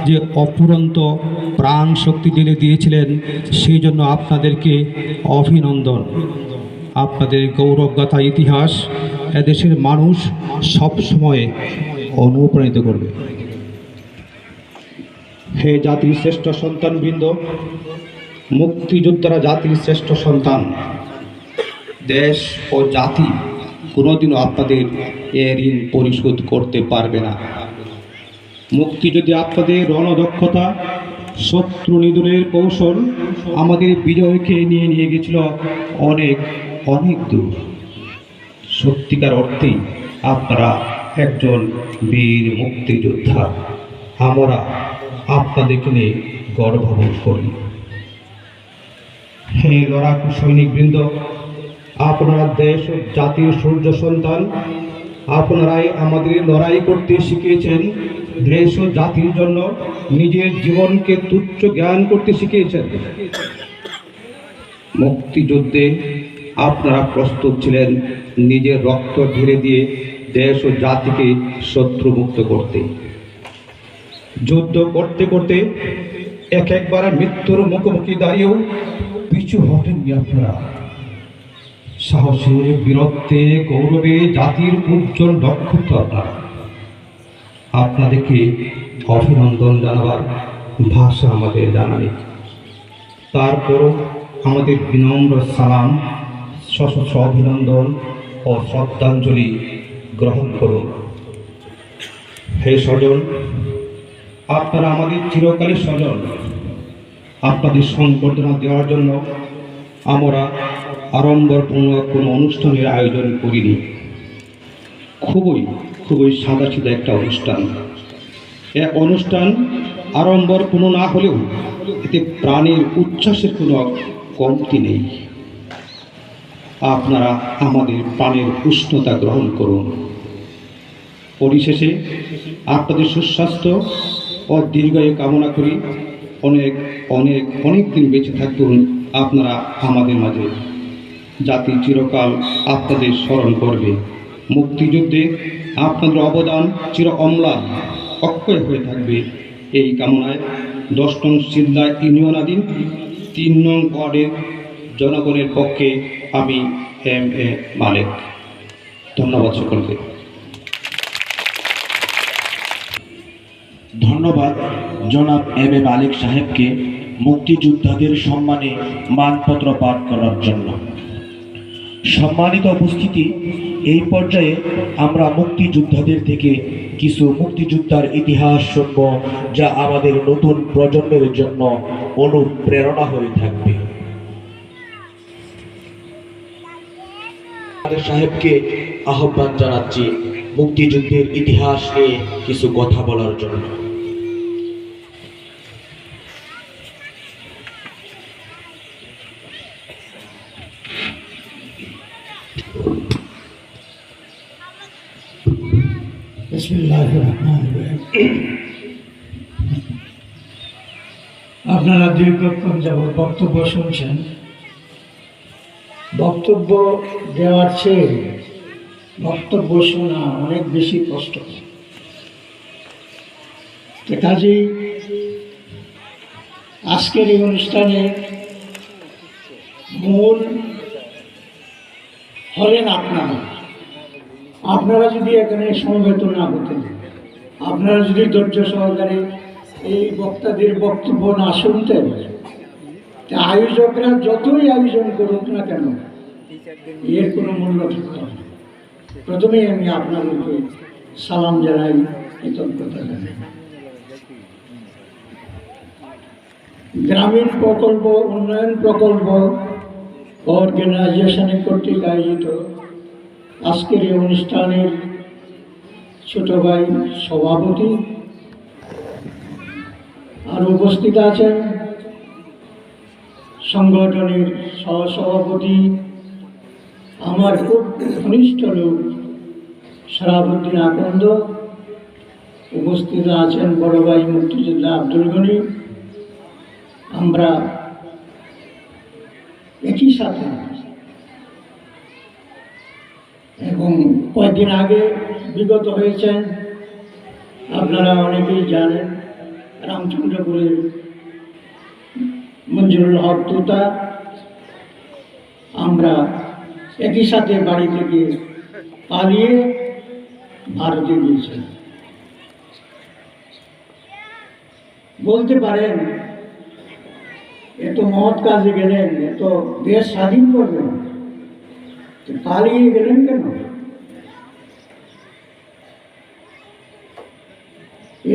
যে অফুরন্ত প্রাণ শক্তি ঢেলে দিয়েছিলেন, সেই জন্য আপনাদেরকে অভিনন্দন। আপনাদের গৌরবগাথা ইতিহাস এদেশের মানুষ সবসময় অনুপ্রাণিত করবে। হে জাতির শ্রেষ্ঠ সন্তানবৃন্দ, মুক্তিযোদ্ধারা জাতির শ্রেষ্ঠ সন্তান। দেশ ও জাতি কোনোদিনও আপনাদের এ ঋণ পরিশোধ করতে পারবে না। মুক্তিযুদ্ধে আপনাদের রণদক্ষতা, শত্রু নিধনের কৌশল আমাদের বিজয়কে নিয়ে গেছিল অনেক অনেক দূর। সত্যিকার অর্থেই আপনারা একজন বীর মুক্তিযোদ্ধা। আমরা আপনাদেরকে নিয়ে গর্ববোধ করি। হে লড়াকু সৈনিকবৃন্দ, আপনারা দেশ ও জাতির সূর্য সন্তান। আপনারাই আমাদের লড়াই করতে শিখিয়েছেন, দেশ ও জাতির জন্য নিজের জীবনকে তুচ্ছ জ্ঞান করতে শিখিয়েছেন। মুক্তিযুদ্ধে আপনারা প্রস্তুত ছিলেন নিজের রক্ত ঢেলে দিয়ে দেশ ও জাতিকে শত্রুমুক্ত করতে। যুদ্ধ করতে করতে একবার মৃত্যুর মুখোমুখি দাঁড়িয়েও পিছু হটেননি আপনারা। সাহসে, বীরত্বে, গৌরবে জাতির উজ্জ্বল নক্ষত্র আপনাদেরকে অভিনন্দন জানাবার ভাষা আমাদের জানা নেই। তারপরও আমাদের বিনম্র সালাম, সশস্ত্র অভিনন্দন ও শ্রদ্ধাঞ্জলি গ্রহণ করুন। হে স্বজন, আপনারা আমাদের চিরকালের স্বজন। আপনাদের সংবর্ধনা দেওয়ার জন্য আমরা আড়ম্বরপূর্ণ কোনো অনুষ্ঠানের আয়োজন করিনি। খুবই সাদাসিধা একটা অনুষ্ঠান। এ অনুষ্ঠান আড়ম্বরপূর্ণ না হলেও এতে প্রাণের উচ্ছ্বাসের কোনো কমতি নেই। আপনারা আমাদের প্রাণের উষ্ণতা গ্রহণ করুন। পরিশেষে আপনাদের সুস্বাস্থ্য ও দীর্ঘায়ু কামনা করি। অনেক অনেক অনেক দিন বেঁচে থাকুন আপনারা আমাদের মাঝে। জাতি চিরকাল আপনাদের স্মরণ করবে। মুক্তিযুদ্ধে আপনাদের অবদান চির অম্লান, অক্ষয় হয়ে থাকবে। এই কামনায় 10 নং সিদ্ধা ইউনিয়নাধীন 3 নং ওয়ার্ডের জনগণের পক্ষে আমি M.A. মালেক। ধন্যবাদ সকলকে। ধন্যবাদ জনাব M.A. মালেক সাহেবকে মুক্তিযোদ্ধাদের সম্মানে মানপত্র পাঠ করার জন্য। সম্মানিত উপস্থিতি, এই পর্যায়ে আমরা মুক্তিযোদ্ধাদের থেকে কিছু মুক্তিযোদ্ধার ইতিহাস শুনব, যা আমাদের নতুন প্রজন্মের জন্য অনুপ্রেরণা হয়ে থাকবে। সাহেবকে আহ্বান জানাচ্ছি মুক্তিযুদ্ধের ইতিহাস নিয়ে কিছু কথা বলার জন্য। আপনারা দীর্ঘক্ষণ যাবৎ বক্তব্য শুনছেন। বক্তব্য দেওয়ার চেয়ে বক্তব্য শোনা অনেক বেশি কষ্ট। তো কাজেই আজকের এই অনুষ্ঠানে মূল হলেন আপনারা যদি এখানে সমবেত না হতেন, আপনারা যদি ধৈর্য সহকারে এই বক্তাদের বক্তব্য না শুনতেন, আয়োজকরা যতই আয়োজন করুক না কেন এর কোনো মূল্য থাকত না। প্রথমেই আমি আপনাদেরকে সালাম জানাই, কৃতজ্ঞতা জানাই। গ্রামীণ প্রকল্প উন্নয়ন প্রকল্প অর্গানাইজেশনের কর্তৃক আয়োজিত আজকের এই অনুষ্ঠানের ছোট ভাই সভাপতি আর উপস্থিত আছেন সংগঠনের সহসভাপতি, আমার খুব ঘনিষ্ঠ লোক শরাফুদ্দিন আকন্দ, উপস্থিত আছেন বড় ভাই মুক্তিযোদ্ধা আব্দুল গনি। আমরা একই সাথে এবং কয়েকদিন আগে বিগত হয়েছেন, আপনারা অনেকেই জানেন, রামচন্দ্রপুরের মঞ্জুরুল হক তুতা। আমরা একই সাথে বাড়ি থেকে পালিয়ে ভারতে গিয়েছেন। বলতে পারেন এত মহৎ কাজে গেলেন, এত দেশ স্বাধীন করবেন, পালিয়ে গেলেন কেন?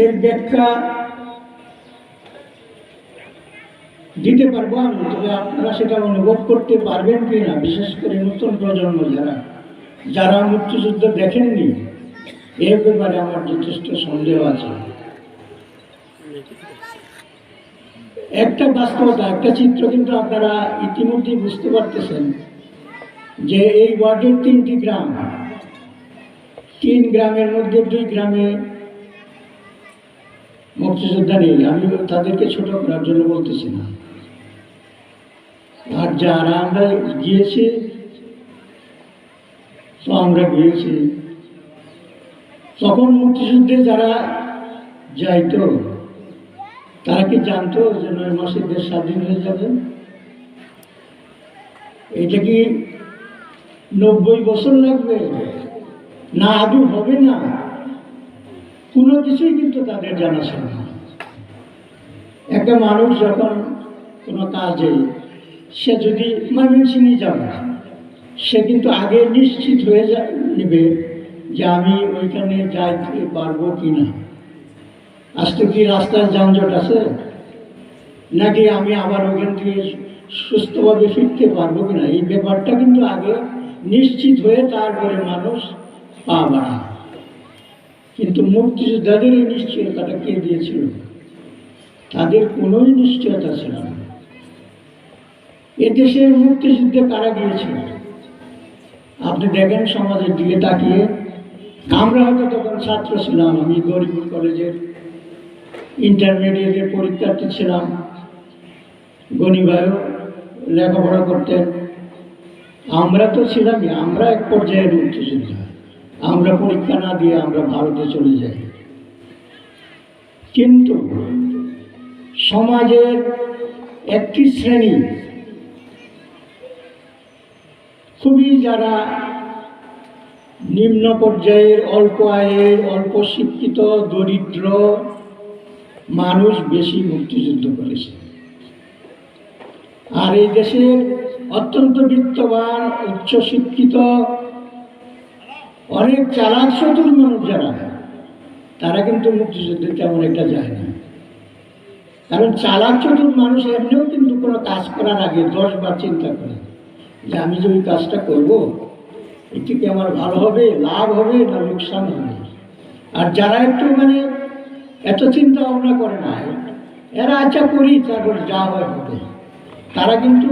এর ব্যাখ্যা দিতে পারবো আমি, তবে আপনারা সেটা অনুভব করতে পারবেন কিনা, বিশেষ করে নতুন প্রজন্ম যারা মুক্তিযুদ্ধ দেখেননি, এর ব্যাপারে আমার যথেষ্ট সন্দেহ আছে। একটা বাস্তবতা, একটা চিত্র কিন্তু আপনারা ইতিমধ্যেই বুঝতে পারতেছেন যে এই ওয়ার্ডের 3টি গ্রাম, 3 গ্রামের মধ্যে 2 গ্রামে মুক্তিযোদ্ধা নেই। আমি তাদেরকে ছোট করার জন্য বলতেছি না। আর যারা আমরা গিয়েছি, তো আমরা গিয়েছি তখন মুক্তিযুদ্ধে যারা যাইতো তারা কি জানতো যে 9 মাসে দেশ স্বাধীন হয়ে যাবে? এটা কি 90 বছর লাগবে না আদৌ হবে না? কোনো কিছুই কিন্তু তাদের জানা ছিল না। একটা মানুষ যখন কোনো কাজে সে যদি ময়মনসিংহে যাবে, সে কিন্তু আগে নিশ্চিত হয়ে নেবে যে আমি ওইখানে যাইতে পারবো কিনা, আজকে কি রাস্তায় যানজট আছে, নাকি আমি আবার ওখান থেকে সুস্থভাবে ফিরতে পারবো কিনা, এই ব্যাপারটা কিন্তু আগে নিশ্চিত হয়ে তারপরে মানুষ পা বাড়ায়। কিন্তু মুক্তিযোদ্ধাদের এই নিশ্চয়তাটা কে দিয়েছিল? তাদের কোনোই নিশ্চয়তা ছিল না। এদেশের মুক্তিযুদ্ধে কারা গিয়েছিল আপনি দেখেন, সমাজের দিকে তাকিয়ে। আমরা হয়তো তখন ছাত্র ছিলাম, আমি গরিবপুর কলেজের ইন্টারমিডিয়েটের পরীক্ষার্থী ছিলাম, গনি ভাইও লেখাপড়া করতেন। আমরা তো ছিলামই, আমরা এক পর্যায়ের মুক্তিযোদ্ধা। আমরা পরীক্ষা না দিয়ে আমরা ভারতে চলে যাই। কিন্তু সমাজের একটি শ্রেণী, খুবই যারা নিম্ন পর্যায়ের, অল্প আয়ের, অল্প শিক্ষিত, দরিদ্র মানুষ বেশি মুক্তিযুদ্ধ করেছে। আর এই দেশের অত্যন্ত বিত্তবান, উচ্চশিক্ষিত, অনেক চালাক চতুর মানুষ যারা, তারা কিন্তু মুক্তিযুদ্ধে তেমন একটা যায় না। কারণ চালাক চতুর মানুষ এমনিও কিন্তু কোনো কাজ করার আগে 10 বার চিন্তা করে যে আমি যে ওই কাজটা করবো, এটি কি আমার ভালো হবে, লাভ হবে না লোকসান হবে। আর যারা একটু এত চিন্তা ভাবনা করে না, এরা আচ্ছা করি তারপর যা হয় হবে, তারা কিন্তু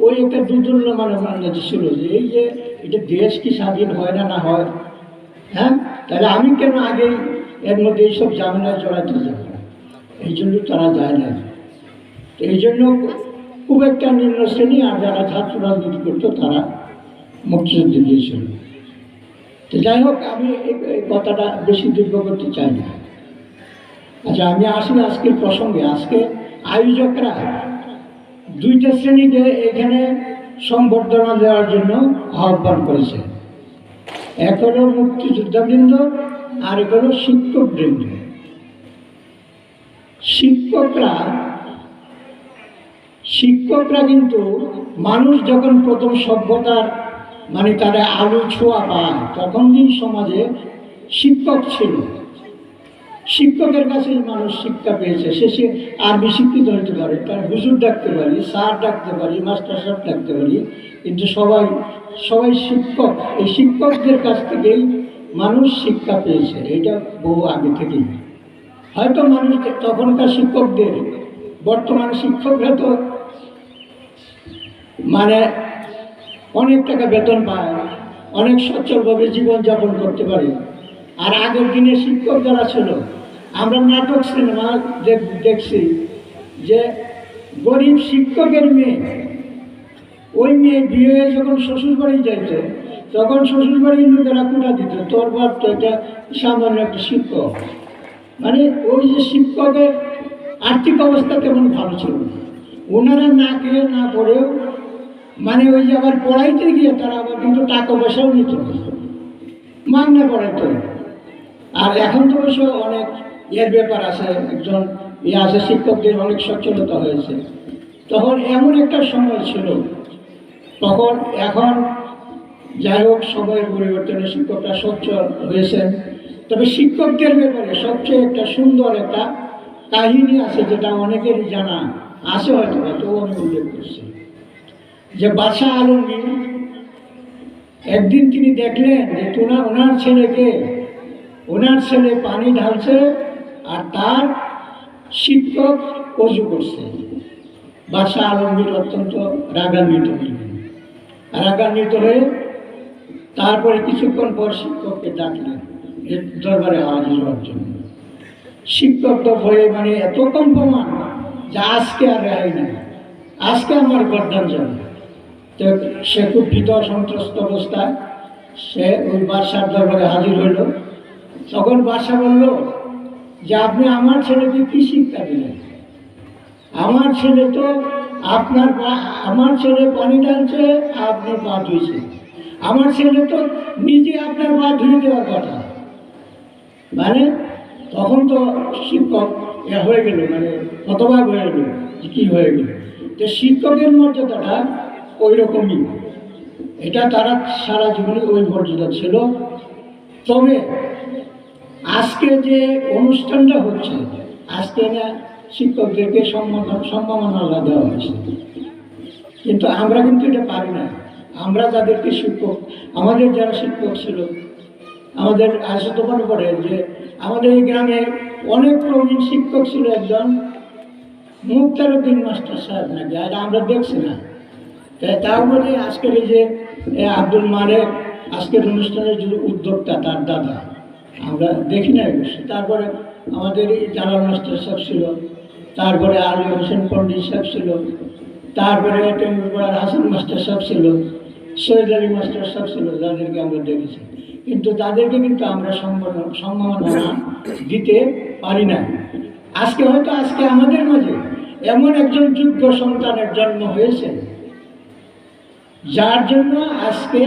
ওই একটা দুর্দুল্য মানব ছিল যে এই যে এটা দেশ কি স্বাধীন হয় না হয়, হ্যাঁ, তাহলে আমি কেন আগে এর মধ্যে এইসব ঝামেলায় জড়াতে যাব, এই জন্য তারা যায় না। এই জন্য খুব একটা নিম্ন শ্রেণী, আর যারা ছাত্র রাজনীতি করতো তারা মুক্তিযুদ্ধে গিয়েছিল। তো যাই হোক, আমি এই কথাটা বেশি দীর্ঘ করতে চাই না। আচ্ছা, আমি আসি আজকের প্রসঙ্গে। আজকে আয়োজকরা দুইটা শ্রেণীকে এখানে সংবর্ধনা দেওয়ার জন্য আহ্বান করেছে। এক হলো মুক্তিযোদ্ধাবৃন্দ, আর এক হলো শিক্ষকবৃন্দ। শিক্ষকরা কিন্তু মানুষ যখন প্রথম সভ্যতার মানে তারা আলু ছোঁয়া পায়, তখন দিন সমাজে শিক্ষক ছিল। শিক্ষকের কাছে মানুষ শিক্ষা পেয়েছে। সে আরবি শিক্ষিত হতে পারে, তার হুজুর ডাকতে পারি, স্যার ডাকতে পারি, মাস্টার সাহেব ডাকতে পারি, কিন্তু সবাই শিক্ষক। এই শিক্ষকদের কাছ থেকেই মানুষ শিক্ষা পেয়েছে। এটা বহু আগে থেকেই। হয়তো মানুষ তখনকার শিক্ষকদের, বর্তমান শিক্ষকরা তো মানে অনেক টাকা বেতন পায়, অনেক সচ্ছলভাবে জীবনযাপন করতে পারে। আর আগের দিনে শিক্ষক যারা ছিল, আমরা নাটক সিনেমা দেখছি যে গরিব শিক্ষকের মেয়ে, ওই মেয়ে বিয়ে হয়ে যখন শ্বশুরবাড়ি যাইত, তখন শ্বশুরবাড়ির লোকেরা কুটা দিত, তোর বাপ তো এটা সামান্য একটা শিক্ষক। মানে ওই যে শিক্ষকের আর্থিক অবস্থা তেমন ভালো ছিল না। ওনারা না খেয়ে না পড়েও মানে ওই যে আবার পড়াইতে গিয়ে তারা আবার কিন্তু টাকা পয়সাও নিত, মাগনা পড়াইতো। আর এখন তো অবশ্য অনেক এর ব্যাপার আছে, একজন আছে, শিক্ষকদের অনেক সচ্ছলতা হয়েছে। তখন এমন একটা সময় ছিল তখন। এখন যাই হোক, সময়ের পরিবর্তনে শিক্ষকরা সচ্ছল হয়েছেন। তবে শিক্ষকদের ব্যাপারে সবচেয়ে একটা সুন্দর একটা কাহিনী আছে, যেটা অনেকেরই জানা আছে, হয়তো আমি উল্লেখ করছি। যে বাদশাহ আলমগীর একদিন তিনি দেখলেন যে ওনার ছেলে পানি ঢালছে আর তার শিক্ষক অজু করছে। বাদশাহ আলমগীর অত্যন্ত রাগান্বিত হয়ে তারপরে কিছুক্ষণ পর শিক্ষককে ডাকলেন দরবারে হাজির হওয়ার জন্য। শিক্ষক তো ভয়ে মানে এত কম্পমান যে আজকে আর রেহাই নেই, আজকে আমার গর্দান যাবে। তো সে খুব ভীত সন্ত্রস্ত অবস্থায় সে ওই বাদশার দরবারে হাজির হইল। তখন বাদশা বলল যে আপনি আমার ছেলেকে কি শিক্ষা দিলেন? আমার ছেলে তো আমার ছেলে পানি টানছে, আপনি পা ধুইছে। আমার ছেলে তো নিজে আপনার পা ধুয়ে দেওয়ার কথা। মানে তখন তো শিক্ষক হয়ে গেল, মানে হতবাক হয়ে গেল যে কি হয়ে গেল। তো শিক্ষকের মর্যাদাটা ওই রকমই, এটা তারা সারা জীবনে ওই মর্যাদা ছিল। তবে আজকে যে অনুষ্ঠানটা হচ্ছে, আজকে না শিক্ষকদেরকে সম্মাননা দেওয়া হয়েছে, কিন্তু আমরা কিন্তু এটা পারি না। আমরা যাদেরকে শিক্ষক, আমাদের যারা শিক্ষক ছিল, আমাদের আসে তো মনে পড়ে যে আমাদের এই গ্রামে অনেক প্রবীণ শিক্ষক ছিল, একজন মুক্তারউদ্দিন মাস্টার সাহেব নাকি, আর আমরা দেখছি না। তার মধ্যে আজকের এই যে আব্দুল মালেক, আজকের অনুষ্ঠানের যে উদ্যোক্তা, তার দাদা, আমরা দেখি না অবশ্য। তারপরে আমাদের এই জালাল মাস্টার সাহেব ছিল, তারপরে আলী হোসেন পণ্ডিত সাহেব ছিল, তারপরে টেঙ্গুরপাড়ার হাসান মাস্টার সাহেব ছিল, সৈয়দ আলী মাস্টার সাহেব ছিল, যাদেরকে আমরা দেখেছি। কিন্তু তাদেরকে কিন্তু আমরা সম্মাননা দিতে পারি না। আজকে হয়তো আমাদের মাঝে এমন একজন যোগ্য সন্তানের জন্ম হয়েছে, যার জন্য আজকে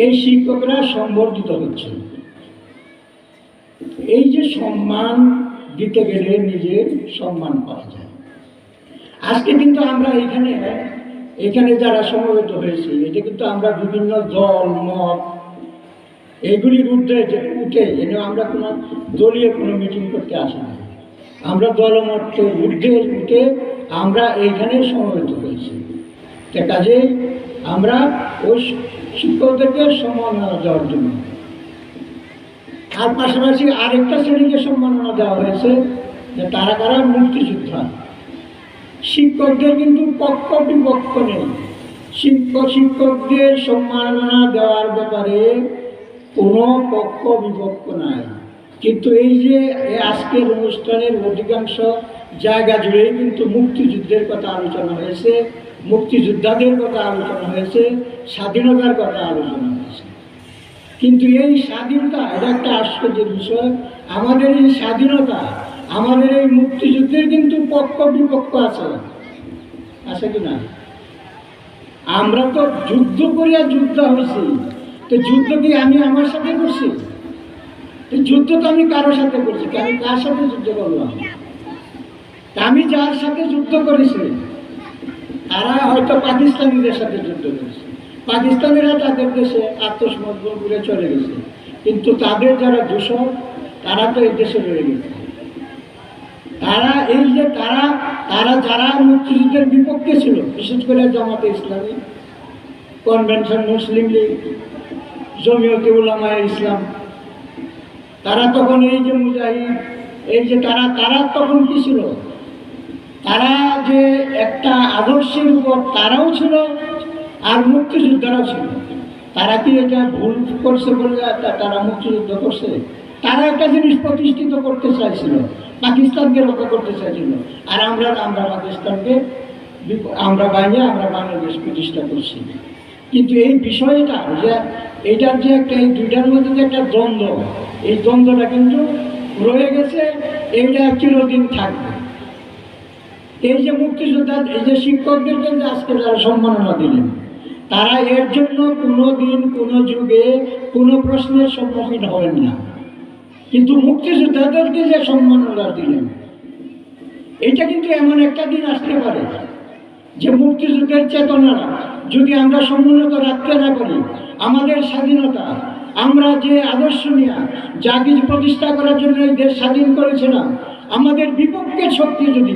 এই শিক্ষকরা সম্বর্ধিত হচ্ছে। এই যে সম্মান দিতে গেলে নিজের সম্মান পাওয়া যায়। আজকে কিন্তু আমরা এখানে যারা সমবেত হয়েছে, এটা কিন্তু আমরা বিভিন্ন দল মত এগুলির উঠে এনে আমরা কোনো দলীয় কোনো মিটিং করতে আসি না। আমরা দলমতকে উঠে আমরা এইখানে সমবেত হয়েছি। কাজেই আমরা ওই শিক্ষকদেরকে সম্মাননা দেওয়ার জন্য, আর পাশাপাশি আরেকটা শ্রেণীকে সম্মাননা দেওয়া হয়েছে, যে তারা কারা মুক্তিযোদ্ধা। শিক্ষকদের কিন্তু পক্ষ বিপক্ষ নেই। শিক্ষকদের সম্মাননা দেওয়ার ব্যাপারে কোনো পক্ষ বিপক্ষ নাই। কিন্তু এই যে আজকের অনুষ্ঠানের অধিকাংশ জায়গা জুড়েই কিন্তু মুক্তিযুদ্ধের কথা আলোচনা হয়েছে, মুক্তিযোদ্ধাদের কথা আলোচনা হয়েছে, স্বাধীনতার কথা আলোচনা হয়েছে। কিন্তু এই স্বাধীনতা, এটা একটা আশ্চর্যের বিষয়, আমাদের এই স্বাধীনতা, আমাদের এই মুক্তিযুদ্ধের কিন্তু পক্ষ বিপক্ষ আছে কি না? আমরা তো যুদ্ধ করিয়া যুদ্ধ হয়েছি, তো যুদ্ধ কি আমি আমার সাথে করছি? যুদ্ধ তো আমি কারোর সাথে করছি, আমি কার সাথে যুদ্ধ করলাম? আমি যার সাথে যুদ্ধ করেছি তারা হয়তো পাকিস্তানিদের সাথে যুদ্ধ করেছে, পাকিস্তানিরা তাদের দেশে আত্মসমর্পণ করে চলে গেছে, কিন্তু তাদের যারা দূষণ তারা তো এই দেশে রয়ে গেছে। তারা এই যে তারা যারা মুক্তিযুদ্ধের বিপক্ষে ছিল, বিশেষ করে জামাতে ইসলামী, কনভেনশন মুসলিম লীগ, জমিয়তে উলামায়ে ইসলাম, তারা তখন এই যে মুজাহিদ, এই যে তারা তখন কি ছিল? তারা যে একটা আদর্শের উপর তারাও ছিল আর মুক্তিযোদ্ধারাও ছিল। তারা কি এটা ভুল করছে বলে তারা মুক্তিযুদ্ধ করছে? তারা একটা জিনিস প্রতিষ্ঠিত করতে চাইছিল, পাকিস্তানকে রক্ষা করতে চাইছিল, আর আমরা পাকিস্তানকে আমরা বাইরে আমরা বাংলাদেশ প্রতিষ্ঠা করছি। কিন্তু এই বিষয়টা যে এইটার যে একটা এই দুইটার মধ্যে যে একটা দ্বন্দ্ব, এই দ্বন্দ্বটা কিন্তু রয়ে গেছে, এইটা চিরদিন থাকবে। এই যে মুক্তিযোদ্ধা, এই যে শিক্ষকদেরকে যে আজকে যারা সম্মাননা দিলেন, তারা এর জন্য কোনো দিন কোনো যুগে কোনো প্রশ্নের সম্মুখীন হবেন না, কিন্তু মুক্তিযোদ্ধাদেরকে যে সম্মাননা দিলেন, এটা কিন্তু এমন একটা দিন আসতে পারে যে মুক্তিযুদ্ধের চেতনা যদি আমরা সমুন্নত রাখতে না পারি, আমাদের স্বাধীনতা, আমরা যে আদর্শ নিয়ে যা কিছু প্রতিষ্ঠা করার জন্য এই দেশ স্বাধীন করেছিলাম, আমাদের বিপক্ষের শক্তি যদি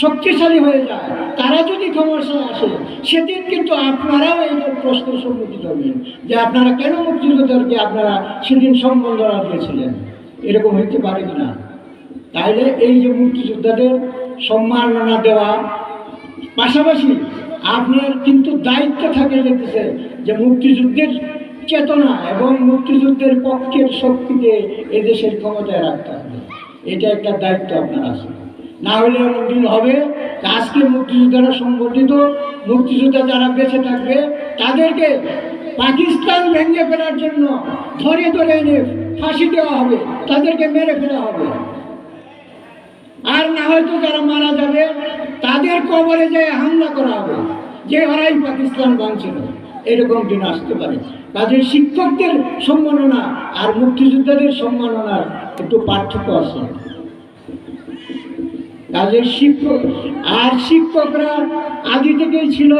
শক্তিশালী হয়ে যায়, তারা যদি ক্ষমতায় আসে, সেদিন কিন্তু আপনারাও এই প্রশ্নের সম্মুখীন হবেন যে আপনারা কেন মুক্তিযুদ্ধকে আপনারা সেদিন সম্বর্ধনা দিয়েছিলেন। এরকম হইতে পারে কিনা? তাইলে এই যে মুক্তিযোদ্ধাদের সম্মাননা দেওয়া পাশাপাশি আপনার কিন্তু দায়িত্ব থাকে যেতেছে যে মুক্তিযুদ্ধের চেতনা এবং মুক্তিযুদ্ধের পক্ষের শক্তিকে এদেশের ক্ষমতায় রাখতে হবে। এটা একটা দায়িত্ব আপনার আছে। না হলে এমন দিন হবে আজকে মুক্তিযোদ্ধারা সংগঠিত, মুক্তিযোদ্ধা যারা বেঁচে থাকবে তাদেরকে পাকিস্তান ভেঙে ফেলার জন্য ধরে এনে ফাঁসি দেওয়া হবে, তাদেরকে মেরে ফেলা হবে। আর না হয়তো যারা মারা যাবে তাদের কবরে যেয়ে হামলা করা হবে যে ওরাই পাকিস্তান ভাঙছিল। এরকম দিন আসতে পারে। কাজে শিক্ষকদের সম্মাননা আর মুক্তিযোদ্ধাদের সম্মাননার একটু পার্থক্য আছে। কাজে শিক্ষকরা আদি থেকেই ছিল,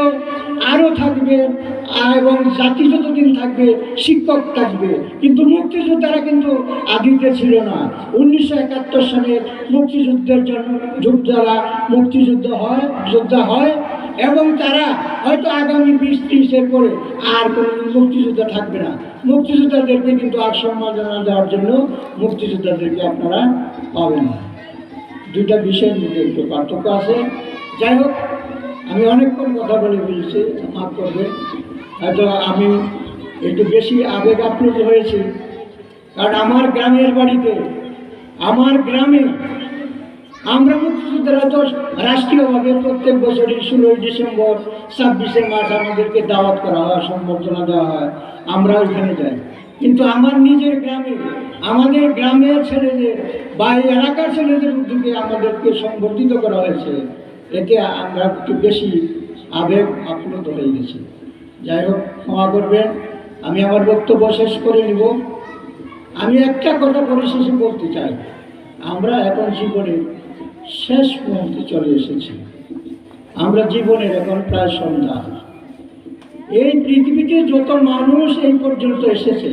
আরও থাকবে, এবং জাতি যতদিন থাকবে শিক্ষক থাকবে। কিন্তু মুক্তিযোদ্ধারা কিন্তু আদিতে ছিল না। 1971 সালে মুক্তিযুদ্ধের জন্য যারা যোদ্ধা হয় এবং তারা হয়তো আগামী 20-30 পরে আর কোনো মুক্তিযোদ্ধা থাকবে না। মুক্তিযোদ্ধাদেরকে কিন্তু আর সম্মাননা দেওয়ার জন্য মুক্তিযোদ্ধাদেরকে আপনারা পাবেন না। দুইটা বিষয়ের মধ্যে একটু পার্থক্য আছে। যাই হোক, আমি অনেকক্ষণ কথা বলে ফেলেছি, মাফ করবে। হয়তো আমি একটু বেশি আবেগ আপ্লুত হয়েছি, কারণ আমার গ্রামের বাড়িতে, আমার গ্রামে আমরা মুক্তিযোদ্ধারা তো রাষ্ট্রীয়ভাবে প্রত্যেক বছরই 16 ডিসেম্বর 26শে মার্চ আমাদেরকে দাওয়াত করা হয়, সম্বর্ধনা দেওয়া হয়, আমরা ওইখানে যাই। কিন্তু আমার নিজের গ্রামে, আমাদের গ্রামের ছেলেদের বা এলাকার ছেলেদের উদ্যোগে আমাদেরকে সংবর্ধিত করা হয়েছে, এতে আমরা একটু বেশি আবেগ আপ্লুত হয়ে গেছি। যাই হোক, ক্ষমা করবেন, আমি আমার বক্তব্য শেষ করে নিব। আমি একটা কথা পরিশেষে বলতে চাই, আমরা এখন জীবনের শেষ মুহূর্তে চলে এসেছি। আমরা জীবনের এখন প্রায় সন্ধ্যা। এই পৃথিবীতে যত মানুষ এই পর্যন্ত এসেছে,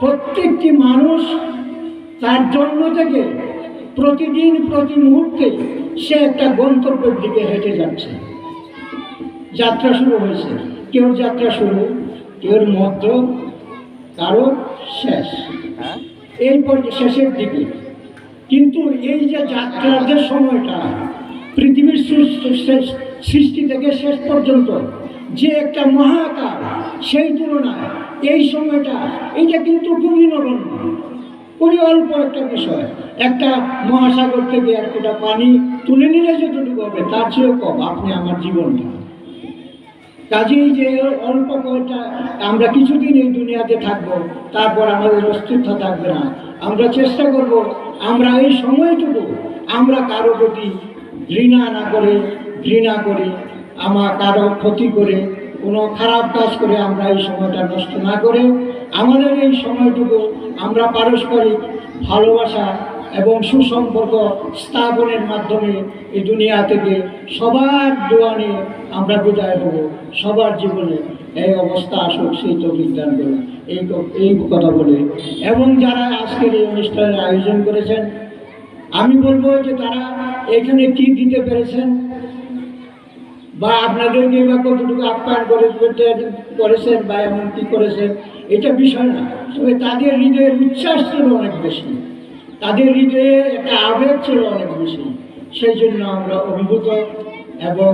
প্রত্যেকটি মানুষ তার জন্ম থেকে প্রতিদিন প্রতি মুহূর্তে সে একটা গন্তব্যের দিকে হেঁটে যাচ্ছে। যাত্রা শুরু হয়েছে, কেউ যাত্রা শুরু, কেউ মধ্য, কারো শেষ, এই শেষের দিকে। কিন্তু এই যে যাত্রার যে সময়টা, পৃথিবীর সৃষ্টি থেকে শেষ পর্যন্ত যে একটা মহাকাল, সেই তুলনায় এই সময়টা, এইটা কিন্তু খুবই নগণ্য। খুবই অল্প একটা বিষয়। একটা মহাসাগর থেকে এক ফোঁটা পানি তুলে নিলে যতটুকু হবে তার চেয়েও কম আপনি আমার জীবনটা। কাজেই যে অল্প কয়টা আমরা কিছুদিন এই দুনিয়াতে থাকবো, তারপর আমাদের অস্তিত্ব থাকবে না। আমরা চেষ্টা করব আমরা এই সময়টুকু আমরা কারো প্রতি ঘৃণা না করে, ঘৃণা করে, আমার কারো ক্ষতি করে, কোনো খারাপ কাজ করে আমরা এই সময়টা নষ্ট না করে আমাদের এই সময়টুকু আমরা পারস্পরিক ভালোবাসা এবং সুসম্পর্ক স্থাপনের মাধ্যমে এই দুনিয়া থেকে সবার দোয়া নিয়ে আমরা বিদায় হব। সবার জীবনে এই অবস্থা আসুক সেই তৌফিক দান করুন, এই কথা বলে। এবং যারা আজকের এই অনুষ্ঠানের আয়োজন করেছেন, আমি বলবো যে তারা এখানে কি দিতে পেরেছেন বা আপনাদেরকে বা কতটুকু আপ্যায়ন করেছেন বা এমন কি করেছেন এটা বিষয় না, তবে তাদের হৃদয়ের উচ্ছ্বাস ছিল অনেক বেশি, তাদের হৃদয়ে একটা আবেগ ছিল অনেক বেশি। সেই জন্য আমরা অভিভূত। এবং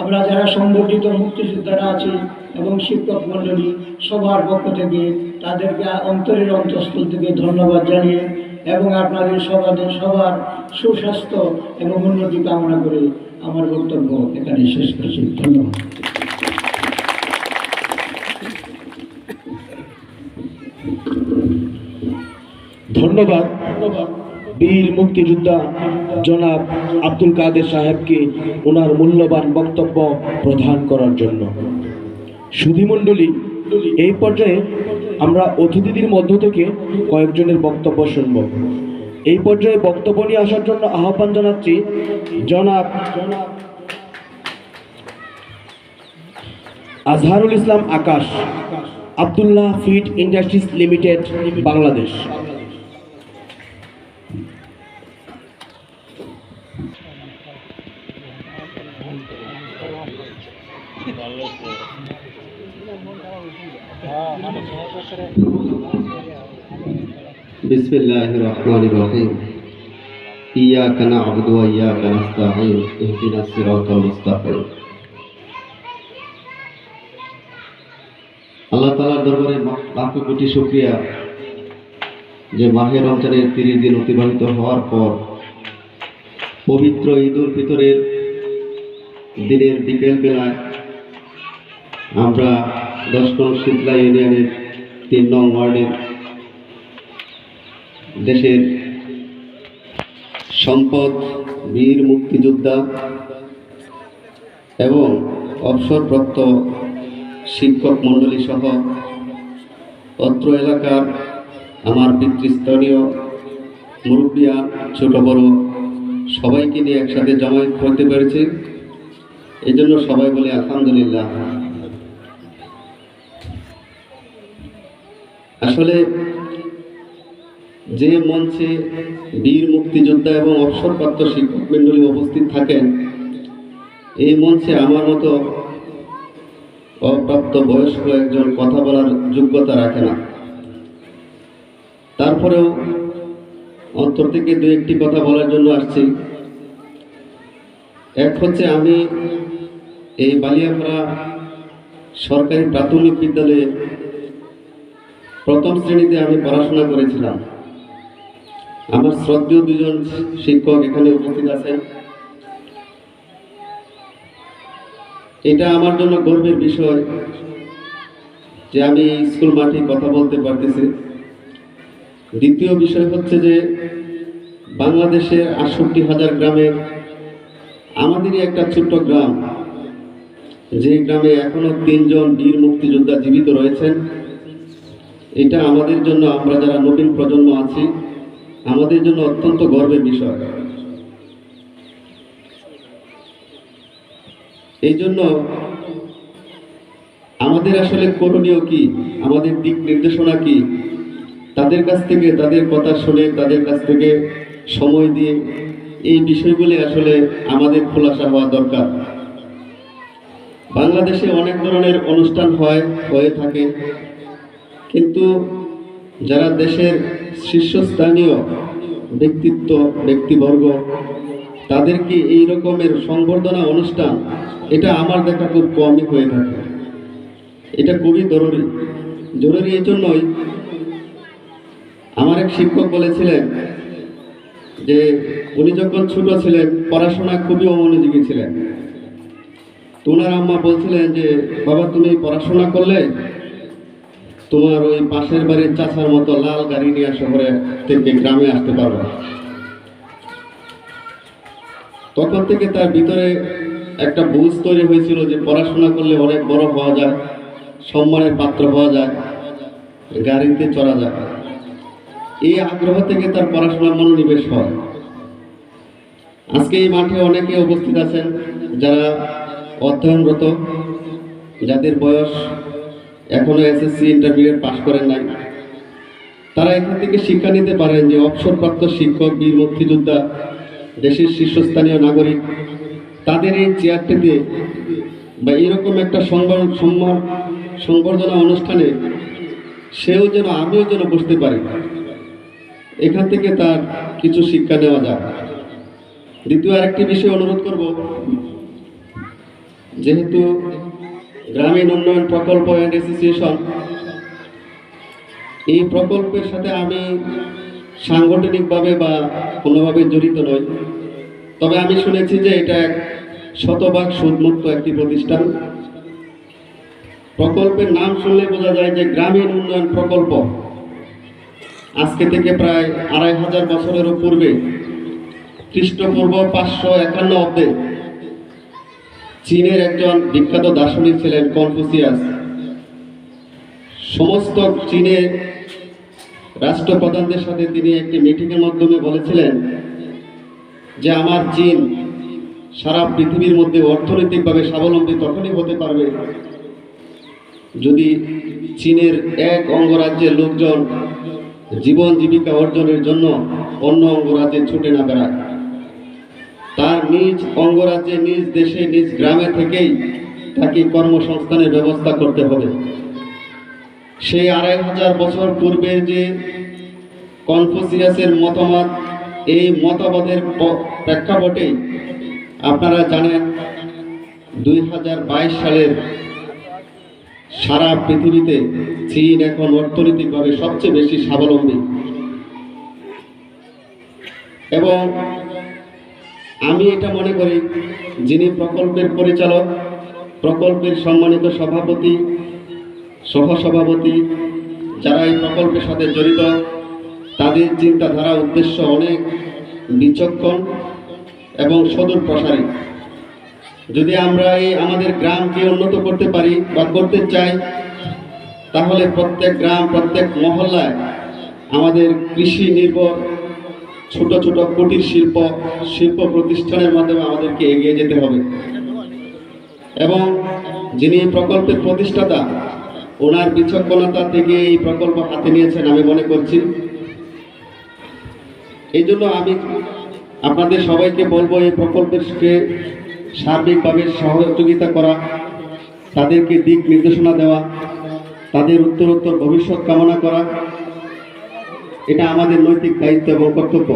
আমরা যারা সংগঠিত মুক্তিযোদ্ধারা আছি এবং শিক্ষক মণ্ডলী সবার পক্ষ থেকে তাদেরকে অন্তরের অন্তঃস্থল থেকে ধন্যবাদ জানিয়ে এবং আপনাদের সবার সুস্বাস্থ্য এবং উন্নতি কামনা করে আমার বক্তব্য এখানে শেষ করছি। ধন্যবাদ। ধন্যবাদ বীর মুক্তিযোদ্ধা জনাব আব্দুল কাদের সাহেবকে ওনার মূল্যবান বক্তব্য প্রদান করার জন্য। সুধীমণ্ডলী, এই পর্যায়ে আমরা অতিথিদের মধ্য থেকে কয়েকজনের বক্তব্য শুনব। এই পর্যায়ে বক্তব্য নিয়ে আসার জন্য আহ্বান জানাচ্ছি জনাব Azharul Islam Akash, Abdullah feed industries limited, Bangladesh. बिस्मिल्लाहिर रहमानिर रहीम। इय्याका नअबुदु व इय्याका नस्ताईन इहदिनास सिराताल मुस्ताकीम। আল্লাহ তাআলার দরবারে লাখ কোটি শুকরিয়া যে মাহে রমজানের 30 দিন অতিবাহিত হওয়ার পর পবিত্র ঈদ উল ফিতরের দিনের বিকেল বেলায় আমরা 10 নং শীতলা ইউনিয়নের 3 নং ওয়ার্ডের দেশের সম্পদ বীর মুক্তিযোদ্ধা এবং অবসরপ্রাপ্ত শিক্ষক মণ্ডলী সহ অত্র এলাকার আমার পিতৃস্থানীয় মুরব্বিয়া ছোট বড় সবাইকে নিয়ে একসাথে জমায়েত করতে পেরেছি। এই জন্য সবাই বলে আলহামদুলিল্লাহ। আসলে যে মঞ্চে বীর মুক্তিযোদ্ধা এবং অবসরপ্রাপ্ত শিক্ষক মণ্ডলী উপস্থিত থাকেন, এই মঞ্চে আমার মতো অপ্রাপ্ত বয়স্ক একজন কথা বলার যোগ্যতা রাখে না। তারপরেও অন্তর থেকে দু একটি কথা বলার জন্য আসছি। এক হচ্ছে, আমি এই বালিয়াপাড়া সরকারি প্রাথমিক বিদ্যালয়ে প্রথম শ্রেণীতে আমি পড়াশোনা করেছিলাম। আমার শ্রদ্ধেয় দুজন শিক্ষক এখানে উপস্থিত আছেন। এটা আমার জন্য গর্বের বিষয় যে আমি স্কুল মাঠে কথা বলতে পারতেছি। দ্বিতীয় বিষয় হচ্ছে যে বাংলাদেশের ৬৮,০০০ গ্রামে আমাদেরই একটা ছোট্ট গ্রাম, যে গ্রামে এখনো ৩ জন বীর মুক্তিযোদ্ধা জীবিত রয়েছেন। এটা আমাদের জন্য, আমরা যারা নতুন প্রজন্ম আছি, আমাদের জন্য অত্যন্ত গর্বের বিষয়। এই জন্য আমাদের আসলে করণীয় কি, আমাদের দিক নির্দেশনা কি, তাদের কাছ থেকে, তাদের কথা শুনে, তাদের কাছ থেকে সময় দিয়ে এই বিষয়গুলি আসলে আমাদের খোলাসা হওয়া দরকার। বাংলাদেশে অনেক ধরনের অনুষ্ঠান হয়ে থাকে, কিন্তু যারা দেশের শীর্ষস্থানীয় ব্যক্তিবর্গ, তাদেরকে এই রকমের সংবর্ধনা অনুষ্ঠান, এটা আমার দেখা খুব কমই হয়ে থাকে। এটা খুবই জরুরি। এই জন্যই আমার এক শিক্ষক বলেছিলেন যে উনি যখন ছোট ছিলেন পড়াশোনায় খুবই অমনোযোগী ছিলেন। তো ওনার আম্মা বলছিলেন যে বাবা তুমি পড়াশোনা করলে তোমার ওই পাশের বাড়ির চাচার মতো লাল গাড়ি নিয়ে শহরে থেকে গ্রামে আসতে পারবে। তখন থেকে তার ভিতরে একটা বুঝ তৈরি হয়েছিল যে পড়াশোনা করলে অনেক বড় হওয়া যায়, সম্মানের পাত্র হওয়া যায়, গাড়িতে চড়া যায়। এই আগ্রহ থেকে তার পড়াশোনার মনোনিবেশ হয়। আজকে এই মাঠে অনেকে উপস্থিত আছেন যারা অধ্যয়নরত, যাদের বয়স এখনো এসএসসি ইন্টারমিডিয়েট পাশ করেন নাই। তারা এখান থেকে শিক্ষা নিতে পারেন যে অবসরপ্রাপ্ত শিক্ষক, বীর মুক্তিযোদ্ধা, দেশের শীর্ষস্থানীয় নাগরিক, তাদের এই চেয়ারটিতে বা এরকম একটা সংবর্ধনা অনুষ্ঠানে সেও যেন, আমিও যেন বসতে পারি, এখান থেকে তার কিছু শিক্ষা নেওয়া যায়। দ্বিতীয় আরেকটি বিষয় অনুরোধ করব, যেহেতু গ্রামীণ উন্নয়ন প্রকল্প অ্যান্ড অ্যাসোসিয়েশন, এই প্রকল্পের সাথে আমি সাংগঠনিকভাবে বা কোনোভাবে জড়িত নই, তবে আমি শুনেছি যে এটা এক শতভাগ সুদমুক্ত একটি প্রতিষ্ঠান। প্রকল্পের নাম শুনলে বোঝা যায় যে গ্রামীণ উন্নয়ন প্রকল্প। আজকে থেকে প্রায় 2500 বছরেরও পূর্বে, খ্রিস্টপূর্ব 551 অব্দে চীনের একজন বিখ্যাত দার্শনিক ছিলেন কনফুসিয়াস। সমস্ত চীনের রাষ্ট্রপ্রধানদের সাথে তিনি একটি মিটিংয়ের মাধ্যমে বলেছিলেন যে আমার চীন সারা পৃথিবীর মধ্যে অর্থনৈতিকভাবে স্বাবলম্বী তখনই হতে পারবে যদি চীনের এক অঙ্গরাজ্যের লোকজন জীবন জীবিকা অর্জনের জন্য অন্য অঙ্গরাজ্যে ছুটে না বেড়ায়। তার নিজ অঙ্গরাজ্যে, নিজ দেশে, নিজ গ্রামে থেকেই তাকে কর্মসংস্থানের ব্যবস্থা করতে হবে। সেই 2500 বছর পূর্বের যে কনফুসিয়াসের মতামত, এই মতবাদের প্রেক্ষাপটে আপনারা জানেন 2022 সালের সারা পৃথিবীতে চীন এখন অর্থনৈতিকভাবে সবচেয়ে বেশি স্বাবলম্বী। এবং আমি এটা মনে করি যিনি প্রকল্পের পরিচালক, প্রকল্পের সম্মানিত সভাপতি, সহসভাপতি, যারা এই প্রকল্পের সাথে জড়িত, তাদের চিন্তাধারা, উদ্দেশ্য অনেক বিচক্ষণ এবং সুদূর প্রসারী। যদি আমরা এই আমাদের গ্রামকে উন্নত করতে পারি বা করতে চাই, তাহলে প্রত্যেক গ্রাম, প্রত্যেক মহল্লায় আমাদের কৃষি নির্ভর ছোট ছোট কুটির শিল্প প্রতিষ্ঠানের মাধ্যমে আমাদেরকে এগিয়ে যেতে হবে। এবং যিনি এই প্রকল্পের প্রতিষ্ঠাতা, ওনার বিচক্ষণতা থেকে এই প্রকল্প হাতে নিয়েছেন আমি মনে করছি। এই জন্য আমি আপনাদের সবাইকে বলবো এই প্রকল্পকে সার্বিকভাবে সহযোগিতা করা, তাদেরকে দিক নির্দেশনা দেওয়া, তাদের উত্তরোত্তর ভবিষ্যৎ কামনা করা, এটা আমাদের নৈতিক দায়িত্ব এবং কর্তব্য।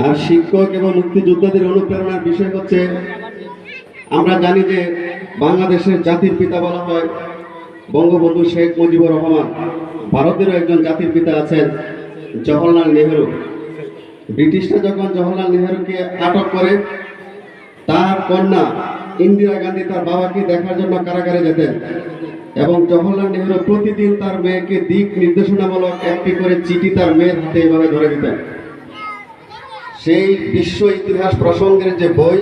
আর শিক্ষক এবং মুক্তিযোদ্ধাদের অনুপ্রেরণার বিষয় হচ্ছে, আমরা জানি যে বাংলাদেশের জাতির পিতা বলা হয় বঙ্গবন্ধু শেখ মুজিবুর রহমান। ভারতেরও একজন জাতির পিতা আছেন জওহরলাল নেহেরু। ব্রিটিশরা যখন জওহরলাল নেহেরুকে আটক করে, তার কন্যা ইন্দিরা গান্ধী তার বাবাকে দেখার জন্য কারাগারে যেতেন এবং জওহরলাল নেহেরু প্রতিদিন তার মেয়েকে দিক নির্দেশনামূলক একটি করে চিঠি তার মেয়ের হাতে এইভাবে ধরে দিতেন। সেই বিশ্ব ইতিহাস প্রসঙ্গের যে বই,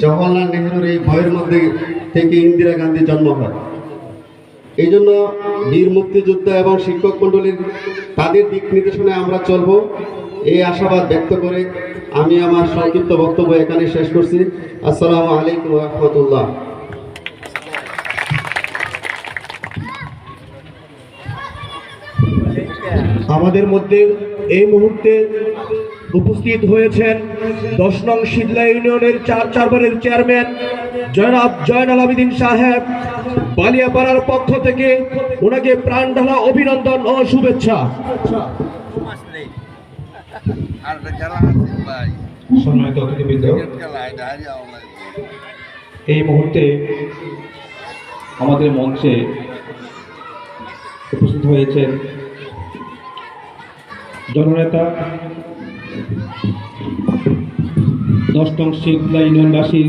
জওহরলাল নেহেরুর এই বইয়ের মধ্যে থেকে ইন্দিরা গান্ধীর জন্ম হয়। এই জন্য বীর মুক্তিযোদ্ধা এবং শিক্ষক মণ্ডলীর তাদের দিক নির্দেশনায় আমরা চলব, এই আশাবাদ ব্যক্ত করে আমি আমার সংক্ষিপ্ত বক্তব্য এখানে শেষ করছি। আসসালামু আলাইকুম ওয়া রাহমাতুল্লাহ। আমাদের মধ্যে এই মুহূর্তে উপস্থিত হয়েছেন 10 নং শীতলা ইউনিয়নের 4 বারের চেয়ারম্যান জনাব জয়নাল আবেদিন সাহেব। বালিয়াপাড়ার পক্ষ থেকে ওনাকে প্রাণ ঢালা অভিনন্দন ও শুভেচ্ছা। সম্মানিত অতিথিবৃন্দ, এই মুহূর্তে আমাদের মঞ্চে উপস্থিত উপস্থিত হয়েছেন জননেতা 10 নং শিখলা ইউনিয়নবাসীর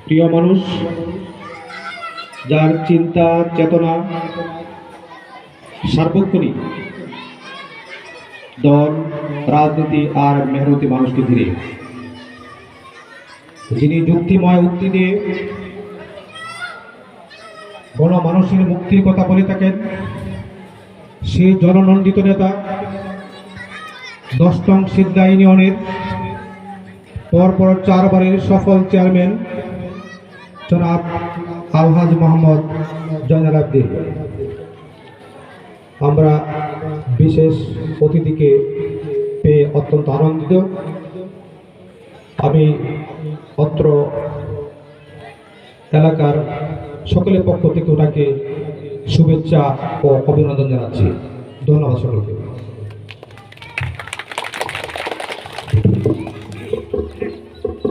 প্রিয় মানুষ, যার চিন্তা চেতনা সার্বক্ষণিক দল, রাজনীতি আর মেহনতি মানুষকে ঘিরে, যিনি যুক্তিময় উক্তি দিয়ে গণমানুষের মুক্তির কথা বলে থাকেন, সেই জননন্দিত নেতা 10 নং শিখলা ইউনিয়নের পরপর 4 বারের সফল চেয়ারম্যান জনাব আলহাজ মোহাম্মদ জয়নাল আবদিন। আমরা বিশেষ অতিথিকে পেয়ে অত্যন্ত আনন্দিত। আমি অত্র এলাকার সকলের পক্ষ থেকে ওনাকে শুভেচ্ছা ও অভিনন্দন জানাচ্ছি। ধন্যবাদ সকলকে।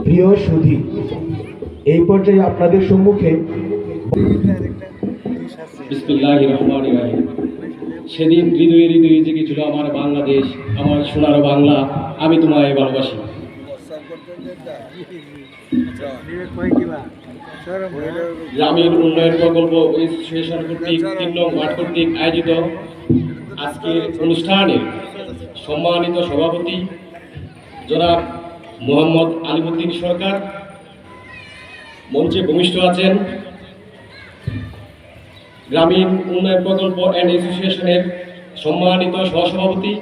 প্রিয় সুধী, এই পর্যায়ে আপনাদের সম্মুখে বিসমিল্লাহির রহমানির রহিম। সেদিন হৃদয়ে হৃদয়ে জেগেছিল আমার বাংলাদেশ, আমার সোনার বাংলা, আমি তোমায় ভালোবাসি। গ্রামীণ উন্নয়ন প্রকল্প অ্যাসোসিয়েশন কর্তৃক 3 নং ওয়ার্ড কর্তৃক আয়োজিত আজকের অনুষ্ঠানে সম্মানিত সভাপতি জনাব মোহাম্মদ আলিমুদ্দিন সরকার, মঞ্চে ভূমিষ্ঠ আছেন গ্রামীণ উন্নয়ন প্রকল্প অ্যান্ড অ্যাসোসিয়েশনের সম্মানিত সহসভাপতি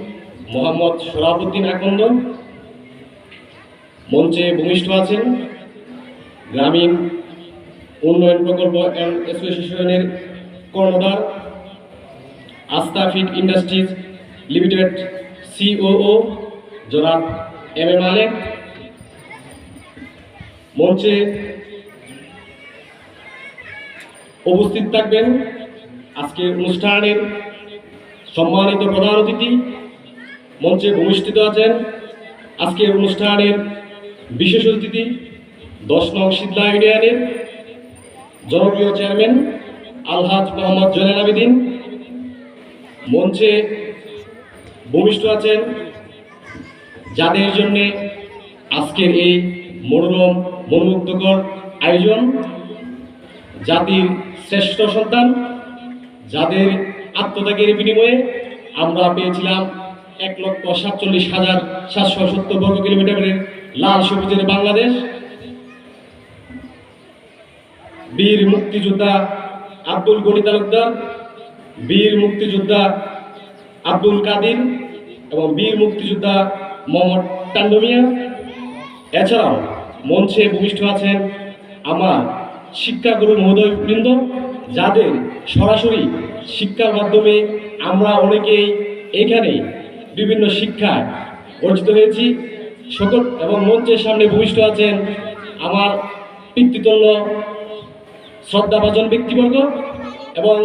মোহাম্মদ শরাফুদ্দিন আকন্দ, মঞ্চে ভূমিষ্ঠ আছেন গ্রামীণ উন্নয়ন প্রকল্প অ্যান্ড অ্যাসোসিয়েশনের কর্ণধার আস্থা ফিড ইন্ডাস্ট্রিজ লিমিটেড সিওও জনাব এম এ মালেক, মঞ্চে উপস্থিত থাকবেন আজকের অনুষ্ঠানের সম্মানিত প্রধান অতিথি, মঞ্চে ভূমিষ্ঠিত আছেন আজকের অনুষ্ঠানের বিশেষ অতিথি 10 নং শিখলা ইউনিয়নের জনপ্রিয় চেয়ারম্যান আলহাজ মোহাম্মদ জয়নাল আবেদিন, মঞ্চে ভূমিষ্ঠ আছেন যাদের জন্য আজকের এই মনোরম মনোমুগ্ধকর আয়োজন, জাতির শ্রেষ্ঠ সন্তান, যাদের আত্মত্যাগের বিনিময়ে আমরা পেয়েছিলাম 1,47,770 বর্গ কিলোমিটারের লাল সবুজের বাংলাদেশ। বীর মুক্তিযোদ্ধা আব্দুল গনি তালুকদার, বীর মুক্তিযোদ্ধা আব্দুল কাদির এবং বীর মুক্তিযোদ্ধা মোহাম্মদ টান্ডু মিয়া। এছাড়াও মঞ্চে ভূমিষ্ঠ আছেন আমার শিক্ষাগুরু মহোদয়বৃন্দ, যাদের সরাসরি শিক্ষার মাধ্যমে আমরা অনেকেই এখানে বিভিন্ন শিক্ষায় অর্জিত হয়েছি সকল, এবং মঞ্চের সামনে ভূমিষ্ঠ আছেন আমার পিতৃতুল্য শ্রদ্ধাভাজন ব্যক্তিবর্গ এবং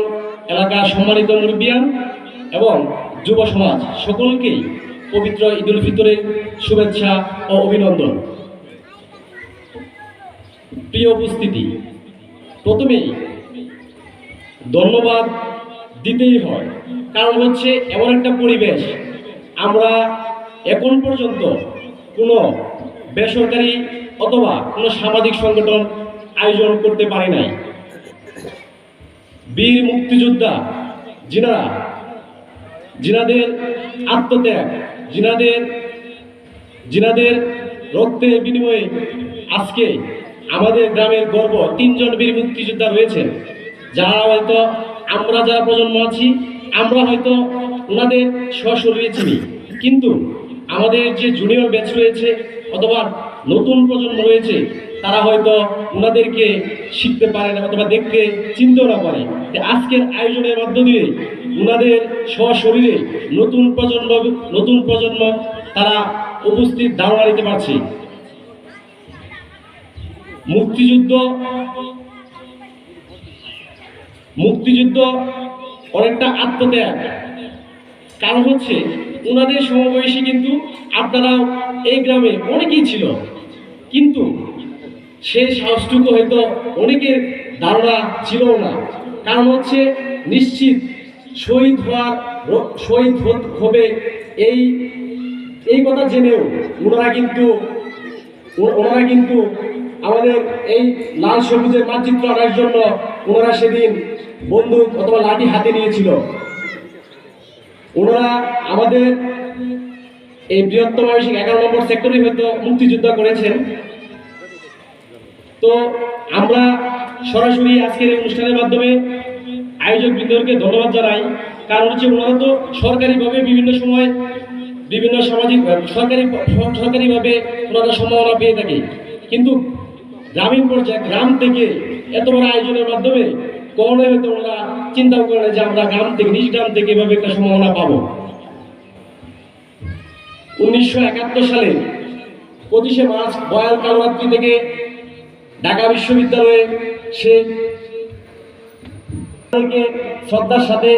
এলাকার সম্মানিত মুরব্বিয়ান এবং যুব সমাজ, সকলকেই পবিত্র ঈদ উল ফিতরের শুভেচ্ছা ও অভিনন্দন। প্রিয় উপস্থিতি, প্রথমেই ধন্যবাদ দিতেই হয়, কারণ হচ্ছে এমন একটা পরিবেশ আমরা এখন পর্যন্ত কোনো বেসরকারি অথবা কোনো সামাজিক সংগঠন আয়োজন করতে পারি নাই। বীর মুক্তিযোদ্ধা যিনাদের আত্মত্যাগ, যিনাদের রক্তের বিনিময়ে আজকে আমাদের গ্রামের গর্ব 3 জন বীর মুক্তিযোদ্ধা রয়েছেন, যারা হয়তো আমরা যারা প্রজন্ম আছি আমরা হয়তো ওনাদের সশরীরে চিনি, কিন্তু আমাদের যে জুনিয়র ব্যাচ রয়েছে অথবা নতুন প্রজন্ম রয়েছে তারা হয়তো ওনাদেরকে শিখতে পারে না অথবা দেখতে চিনতেও না পারে। আজকের আয়োজনের মধ্য দিয়ে ওনাদের সশরীরে নতুন প্রজন্ম তারা উপস্থিত ধারণা নিতে পারছে। মুক্তিযুদ্ধ অনেকটা আত্মত্যাগ, কারণ হচ্ছে ওনাদের সমবয়সী কিন্তু আপনারা এই গ্রামে অনেকেই ছিল, কিন্তু সেই সাহসটুকু হয়তো অনেকের ধারণা ছিল না, কারণ হচ্ছে নিশ্চিত শহীদ হবে এই কথা জেনেও ওনারা কিন্তু আমাদের এই লাল সবুজের মানচিত্র আনার জন্য ওনারা সেদিন বন্দুক অথবা লাঠি হাতে নিয়েছিল। ওনারা আমাদের এই বৃহত্তম আবাসিক 11 নম্বর সেক্টরে হয়তো মুক্তিযুদ্ধ করেছেন। তো আমরা সরাসরি আজকের এই অনুষ্ঠানের মাধ্যমে আয়োজক বৃন্দকে ধন্যবাদ জানাই, কারণ হচ্ছে ওনারা তো সরকারিভাবে বিভিন্ন সময় বিভিন্ন সামাজিক সরকারিভাবে ওনারা সম্মাননা পেয়ে থাকে, কিন্তু গ্রামীণ পর্যায়ে গ্রাম থেকে এত বড় আয়োজনের মাধ্যমে কখনোই হয়তো ওনারা চিন্তাও করে না যে আমরা গ্রাম থেকে নিজ গ্রাম থেকে এভাবে একটা সম্ভাবনা পাবো। 1971 সালে 25শে মার্চ বয়াল কালরাত্রি থেকে ঢাকা বিশ্ববিদ্যালয়ে সেই শ্রদ্ধার সাথে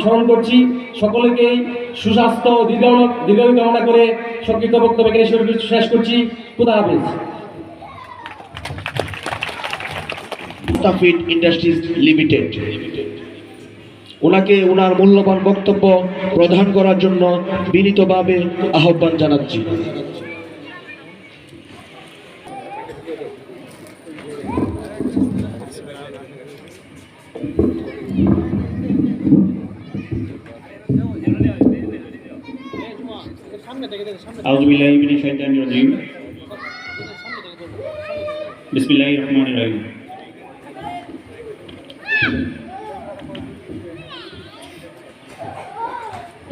স্মরণ করছি। সকলকেই সুস্বাস্থ্য দীর্ঘায়ু কামনা করে সংক্ষিপ্ত বক্তব্য এখানে শেষ করছি। খুদা হাফেজ। মুস্তাফিদ ইন্ডাস্ট্রিজ লিমিটেড ওনাকে ওনার মূল্যবান বক্তব্য প্রদান করার জন্য বিনীতভাবে আহ্বান জানাচ্ছি। আউযুবিল্লাহি মিনাশ শাইতানির রাজিম। বিসমিল্লাহির রহমানির রহিম।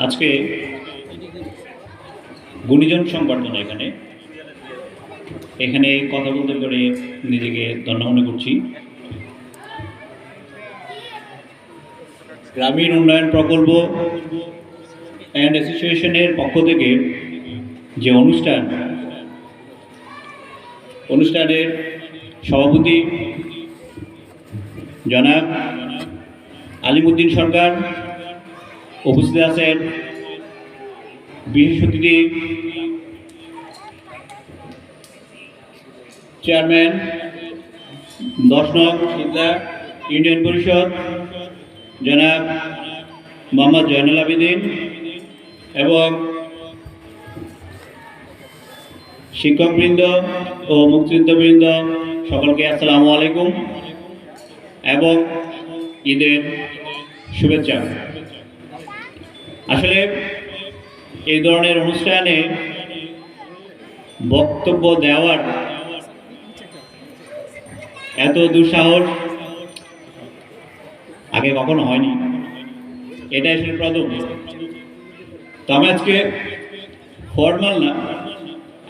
আজকে গুণীজন সংবর্ধনা এখানে কথা বলতে পেরে নিজেকে ধন্য মনে করছি। গ্রামীণ উন্নয়ন প্রকল্প অ্যান্ড অ্যাসোসিয়েশনের পক্ষ থেকে যে অনুষ্ঠানের সভাপতি জনাব আলিমউদ্দিন সরকার, উপস্থিত আছেন বিশেষ অতিথি চেয়ারম্যান 10 নং শীতলা ইউনিয়ন পরিষদ জনাব মোহাম্মদ জয়নুল আবেদিন এবং শিক্ষকবৃন্দ ও মুক্তিযোদ্ধাবৃন্দ সকলকে আসসালামু আলাইকুম এবং ঈদের শুভেচ্ছা। আসলে এই ধরনের অনুষ্ঠানে বক্তব্য দেওয়ার এত দুঃসাহস আগে কখনো হয়নি, এটা আসলে প্রথম। তো আমি আজকে ফর্মাল না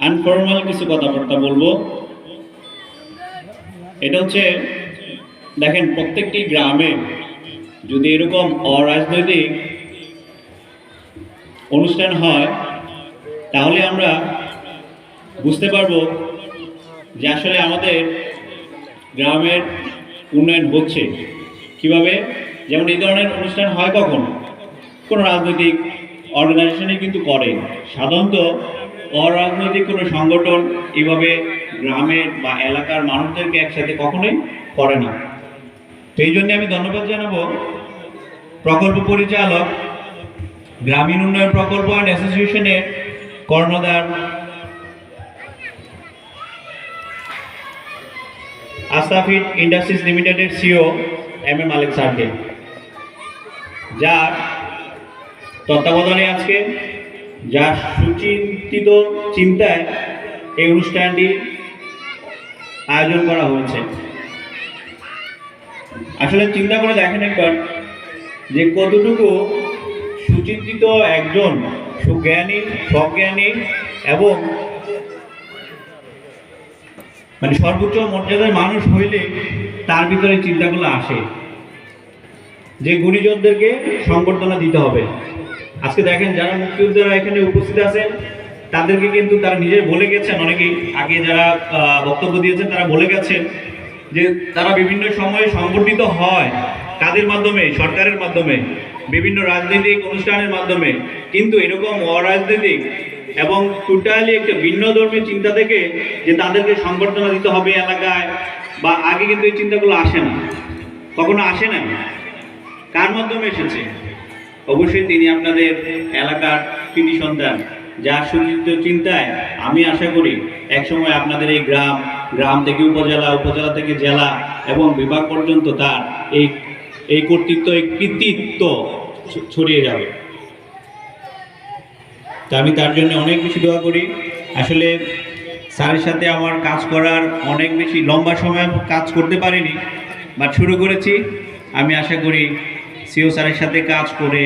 আনফর্মাল কিছু কথাবার্তা বলবো। এটা হচ্ছে দেখেন, প্রত্যেকটি গ্রামে যদি এরকম অরাজনৈতিক অনুষ্ঠান হয় তাহলে আমরা বুঝতে পারবো যে আসলে আমাদের গ্রামের উন্নয়ন হচ্ছে কিভাবে। যেমন এই ধরনের অনুষ্ঠান হয় কখন, কোনো রাজনৈতিক অর্গানাইজেশনে কিন্তু করে, সাধারণত অরাজনৈতিক কোনো সংগঠন এভাবে গ্রামের বা এলাকার মানুষদেরকে একসাথে কখনোই করে না। তো এই জন্য আমি ধন্যবাদ জানাবো প্রকল্প পরিচালক গ্রামীণ উন্নয়ন প্রকল্প অ্যান্ড অ্যাসোসিয়েশনের কর্ণধার মুস্তাফিদ ইন্ডাস্ট্রিজ লিমিটেডের সিও এম এ মালিক স্যারকে, যার তত্ত্বাবধানে আজকে যার সুচিন্তিত চিন্তায় এই অনুষ্ঠানটি আয়োজন করা হয়েছে। আসলে চিন্তা করে দেখেন একবার যে কতটুকু সুচিন্তিত একজন সুজ্ঞানী, সজ্ঞানী এবং মানে সর্বোচ্চ মর্যাদার মানুষ হইলে তার ভিতরে চিন্তাগুলো আসে যে গুণীজনদেরকে সংবর্ধনা দিতে হবে। আজকে দেখেন যারা মুক্তিযোদ্ধারা এখানে উপস্থিত আছেন তাদেরকে কিন্তু তারা নিজে বলে গেছেন, অনেকেই আগে যারা বক্তব্য দিয়েছেন তারা বলে গেছেন যে তারা বিভিন্ন সময়ে সংগঠিত হয় কাদের মাধ্যমে, সরকারের মাধ্যমে, বিভিন্ন রাজনৈতিক অনুষ্ঠানের মাধ্যমে, কিন্তু এরকম অরাজনৈতিক এবং টোটালি একটা ভিন্ন ধর্মী চিন্তা থেকে যে তাদেরকে সংবর্ধনা দিতে হবে এলাকায় বা আগে কিন্তু এই চিন্তাগুলো আসে না, কখনো আসে না। কার মাধ্যমে এসেছে? অবশ্যই তিনি আপনাদের এলাকার কৃতি সন্তান, যার সুচিন্তিত চিন্তায় আমি আশা করি একসময় আপনাদের এই গ্রাম থেকে উপজেলা, উপজেলা থেকে জেলা এবং বিভাগ পর্যন্ত তার এই কর্তৃত্ব, এই কৃতিত্ব ছড়িয়ে যাবে। তা আমি তার জন্য অনেক বেশি দোয়া করি। আসলে স্যারের সাথে আমার কাজ করার অনেক বেশি লম্বা সময় কাজ করতে পারিনি, বাট শুরু করেছি। আমি আশা করি সিও স্যারের সাথে কাজ করে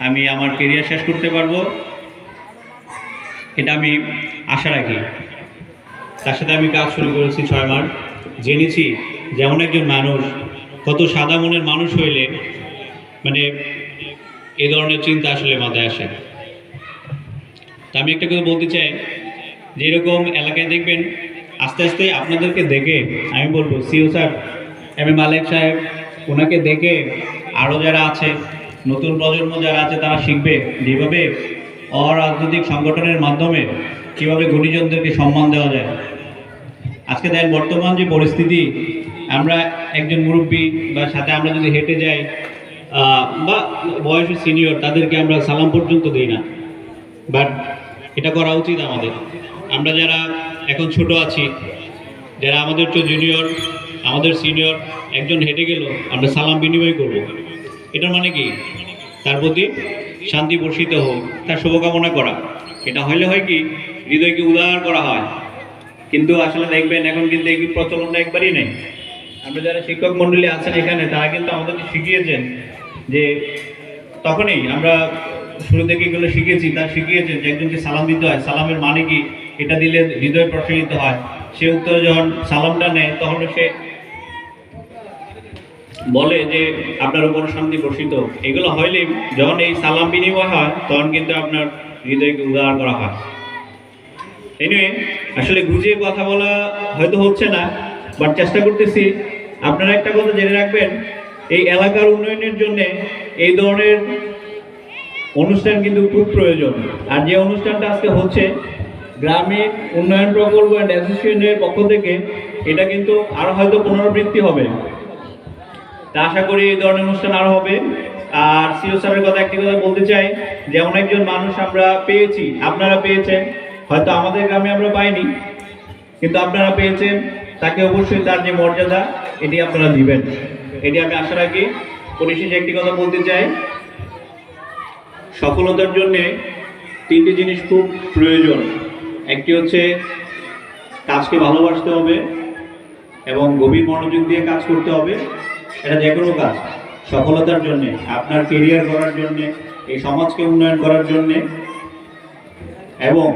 আমি আমার কেরিয়ার শেষ করতে পারবো, এটা আমি আশা রাখি। তার সাথে আমি কাজ শুরু করেছি 6 মাস। জেনেছি যেমন একজন মানুষ কত সাদা মনের মানুষ হইলে মানে এ ধরনের চিন্তা আসলে মাথায় আসে। তা আমি একটা কথা বলতে চাই যে এরকম এলাকায় দেখবেন আস্তে আস্তে আপনাদেরকে দেখে আমি বলবো সিও স্যার, এম এ মালেক সাহেব, ওনাকে দেখে আরও যারা আছে, নতুন প্রজন্ম যারা আছে, তারা শিখবে যেভাবে অরাজনৈতিক সংগঠনের মাধ্যমে কীভাবে গুণীজনদেরকে সম্মান দেওয়া যায়। আজকে দেখেন বর্তমান যে পরিস্থিতি, আমরা একজন মুরব্বী বা সাথে আমরা যদি হেঁটে যাই বা বয়সে সিনিয়র, তাদেরকে আমরা সালাম পর্যন্ত দিই না, বাট এটা করা উচিত আমাদের। আমরা যারা এখন ছোট আছি, যারা আমাদের তো জুনিয়র, আমাদের সিনিয়র, একজন হেঁটে গেল আমরা সালাম বিনিময় করব। এটার মানে কি? তার প্রতি শান্তি বর্ষিত হোক, তার শুভকামনা করা। এটা হইলে হয় কি, হৃদয়কে উদার করা হয়। কিন্তু আসলে দেখবেন এখন কিন্তু এই প্রচলনটা একবারই নেই। আমরা যারা শিক্ষক মণ্ডলী আছেন এখানে, তারা কিন্তু আমাদেরকে শিখিয়েছেন যে তখনই আমরা শুরু থেকে এগুলো শিখেছি, তার শিখিয়েছেন যে একজনকে সালাম দিতে হয়, সালামের মানে কি, এটা দিলে হৃদয় প্রসারিত হয়। সে উত্তরে যখন সালামটা নেয় তখন সে বলে যে আপনার উপর শান্তি বর্ষিত। এগুলো হইলে যখন এই সালাম বিনিময় হয় তখন কিন্তু আপনার হৃদয়কে উদার করা হয়। এনিওয়ে, আসলে গুছিয়ে কথা বলা হয়তো হচ্ছে না, বাট চেষ্টা করতেছি। আপনারা একটা কথা জেনে রাখবেন, এই এলাকার উন্নয়নের জন্য এই ধরনের অনুষ্ঠান কিন্তু খুব প্রয়োজন। আর যে অনুষ্ঠানটা আজকে হচ্ছে গ্রামীণ উন্নয়ন প্রকল্প অ্যান্ড অ্যাসোসিয়েশনের পক্ষ থেকে, এটা কিন্তু আরও হয়তো পুনরাবৃত্তি হবে। তা আশা করি এই ধরনের অনুষ্ঠান আরও হবে। আর সিও স্যারের কথা একটি কথা বলতে চাই, যেমন একজন মানুষ আমরা পেয়েছি, আপনারা পেয়েছেন, হয়তো আমাদের গ্রামে আমরা পাইনি, কিন্তু আপনারা পেয়েছেন, তাকে অবশ্যই তার যে মর্যাদা এটি আপনারা দিবেন, এটি আমি আশা রাখি। পরিশেষে একটি কথা বলতে চাই, সফলতার জন্য 3টি জিনিস খুব প্রয়োজন। একটি হচ্ছে কাজকে ভালোবাসতে হবে এবং গভীর মনোযোগ দিয়ে কাজ করতে হবে। এটা যে কোনো কাজ সফলতার জন্যে, আপনার কেরিয়ার করার জন্যে, এই সমাজকে উন্নয়ন করার জন্যে, এবং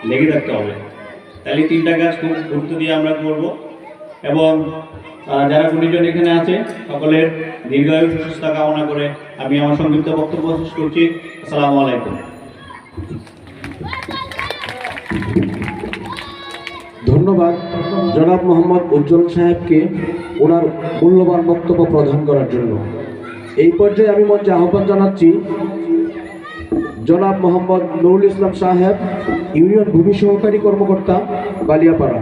লেগে থাকতে হবে। তাহলে 3টা কাজ খুব গুরুত্ব দিয়ে আমরা করব। এবং যারা গুণীজন এখানে আছে সকলের দীর্ঘায়ু সুস্থতা কামনা করে আমি আমার সংক্ষিপ্ত বক্তব্য শেষ করছি। আসসালামু আলাইকুম। ধন্যবাদ জনাব মোহাম্মদ উজ্জ্বল সাহেবকে ওনার মূল্যবান বক্তব্য প্রদান করার জন্য। এই পর্যায়ে আমি মঞ্চে আহ্বান জানাচ্ছি জনাব মোহাম্মদ নুরুল ইসলাম সাহেব, ইউনিয়ন ভূমি সহকারী কর্মকর্তা, বালিয়াপাড়া।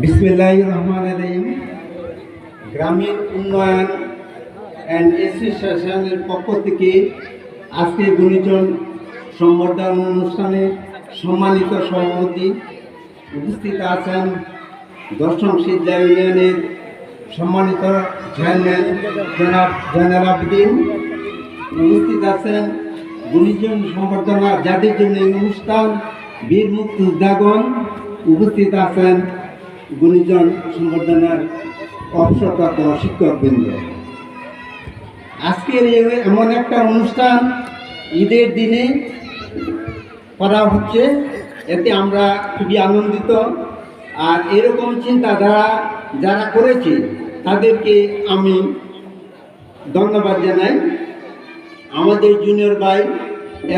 বিসমিল্লাহির রহমানির রহিম। গ্রামীণ উন্নয়ন অ্যান্ড অ্যাসোসিয়েশনের পক্ষ থেকে আজকে গুণীজন সম্বর্ধনা অনুষ্ঠানে সম্মানিত সভাপতি উপস্থিত আছেন দশম সিদ্ধা ইউনিয়নের সম্মানিত চেয়ারম্যান জনাব জয়নাল আবেদিন। উপস্থিত আছেন গুণীজন সম্বর্ধনা যাদের জন্য এই অনুষ্ঠান, বীর মুক্তিযোদ্ধাগণ। উপস্থিত আছেন গুণীজন সম্বর্ধনার অবসরপ্রাপ্ত শিক্ষকবৃন্দ। আজকের এমন একটা অনুষ্ঠান ঈদের দিনে করা হচ্ছে, এতে আমরা খুবই আনন্দিত। আর এরকম চিন্তাধারা যারা করেছে তাদেরকে আমি ধন্যবাদ জানাই। আমাদের জুনিয়র ভাই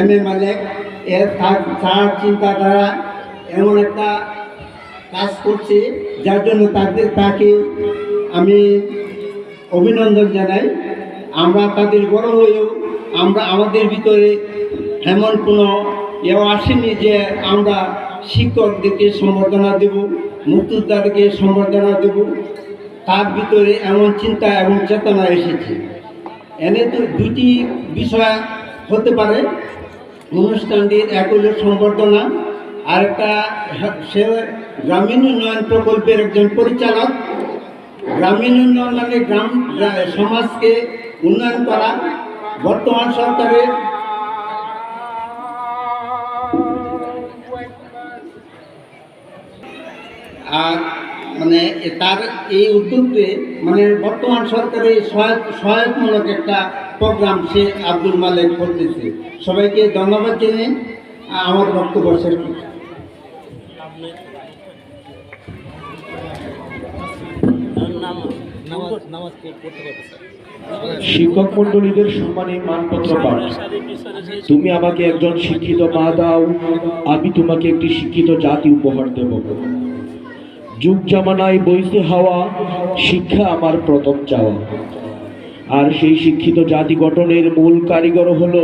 এম এ মালেক তার চিন্তাধারা এমন একটা কাজ করছে যার জন্য তাকে আমি অভিনন্দন জানাই। আমরা তাদের বড় হয়েও আমাদের ভিতরে এমন কোনো আসেনি যে আমরা শিক্ষকদেরকে সম্বর্ধনা দেব, মুক্তিযোদ্ধাদেরকে সম্বর্ধনা দেব। তার ভিতরে এমন চিন্তা এবং চেতনা এসেছে। এনে তো দুটি বিষয় হতে পারে অনুষ্ঠানটির, এক হল সম্বর্ধনা, আর একটা সে গ্রামীণ উন্নয়ন প্রকল্পের একজন পরিচালক। গ্রামীণ উন্নয়ন মানে সমাজকে উন্নয়ন করা। বর্তমান সরকারের আর মানে তার এই উদ্যোগে মানে বর্তমান সরকারের সহায়কমূলক একটা প্রোগ্রাম সে আব্দুল মালেক করতেছে। সবাইকে ধন্যবাদ জানিয়ে আমার বক্তব্য শেষ করছি। শিক্ষক মন্ডলীদের সম্মানে মানপত্র পাঠ। তুমি আমাকে একজন শিক্ষিত মা দাও, আমি তোমাকে একটি শিক্ষিত জাতি উপহার দেব। যুগ জামানায় বইছে হাওয়া, শিক্ষা আমার প্রথম চাওয়া। আর সেই শিক্ষিত জাতি গঠনের মূল কারিগর হলো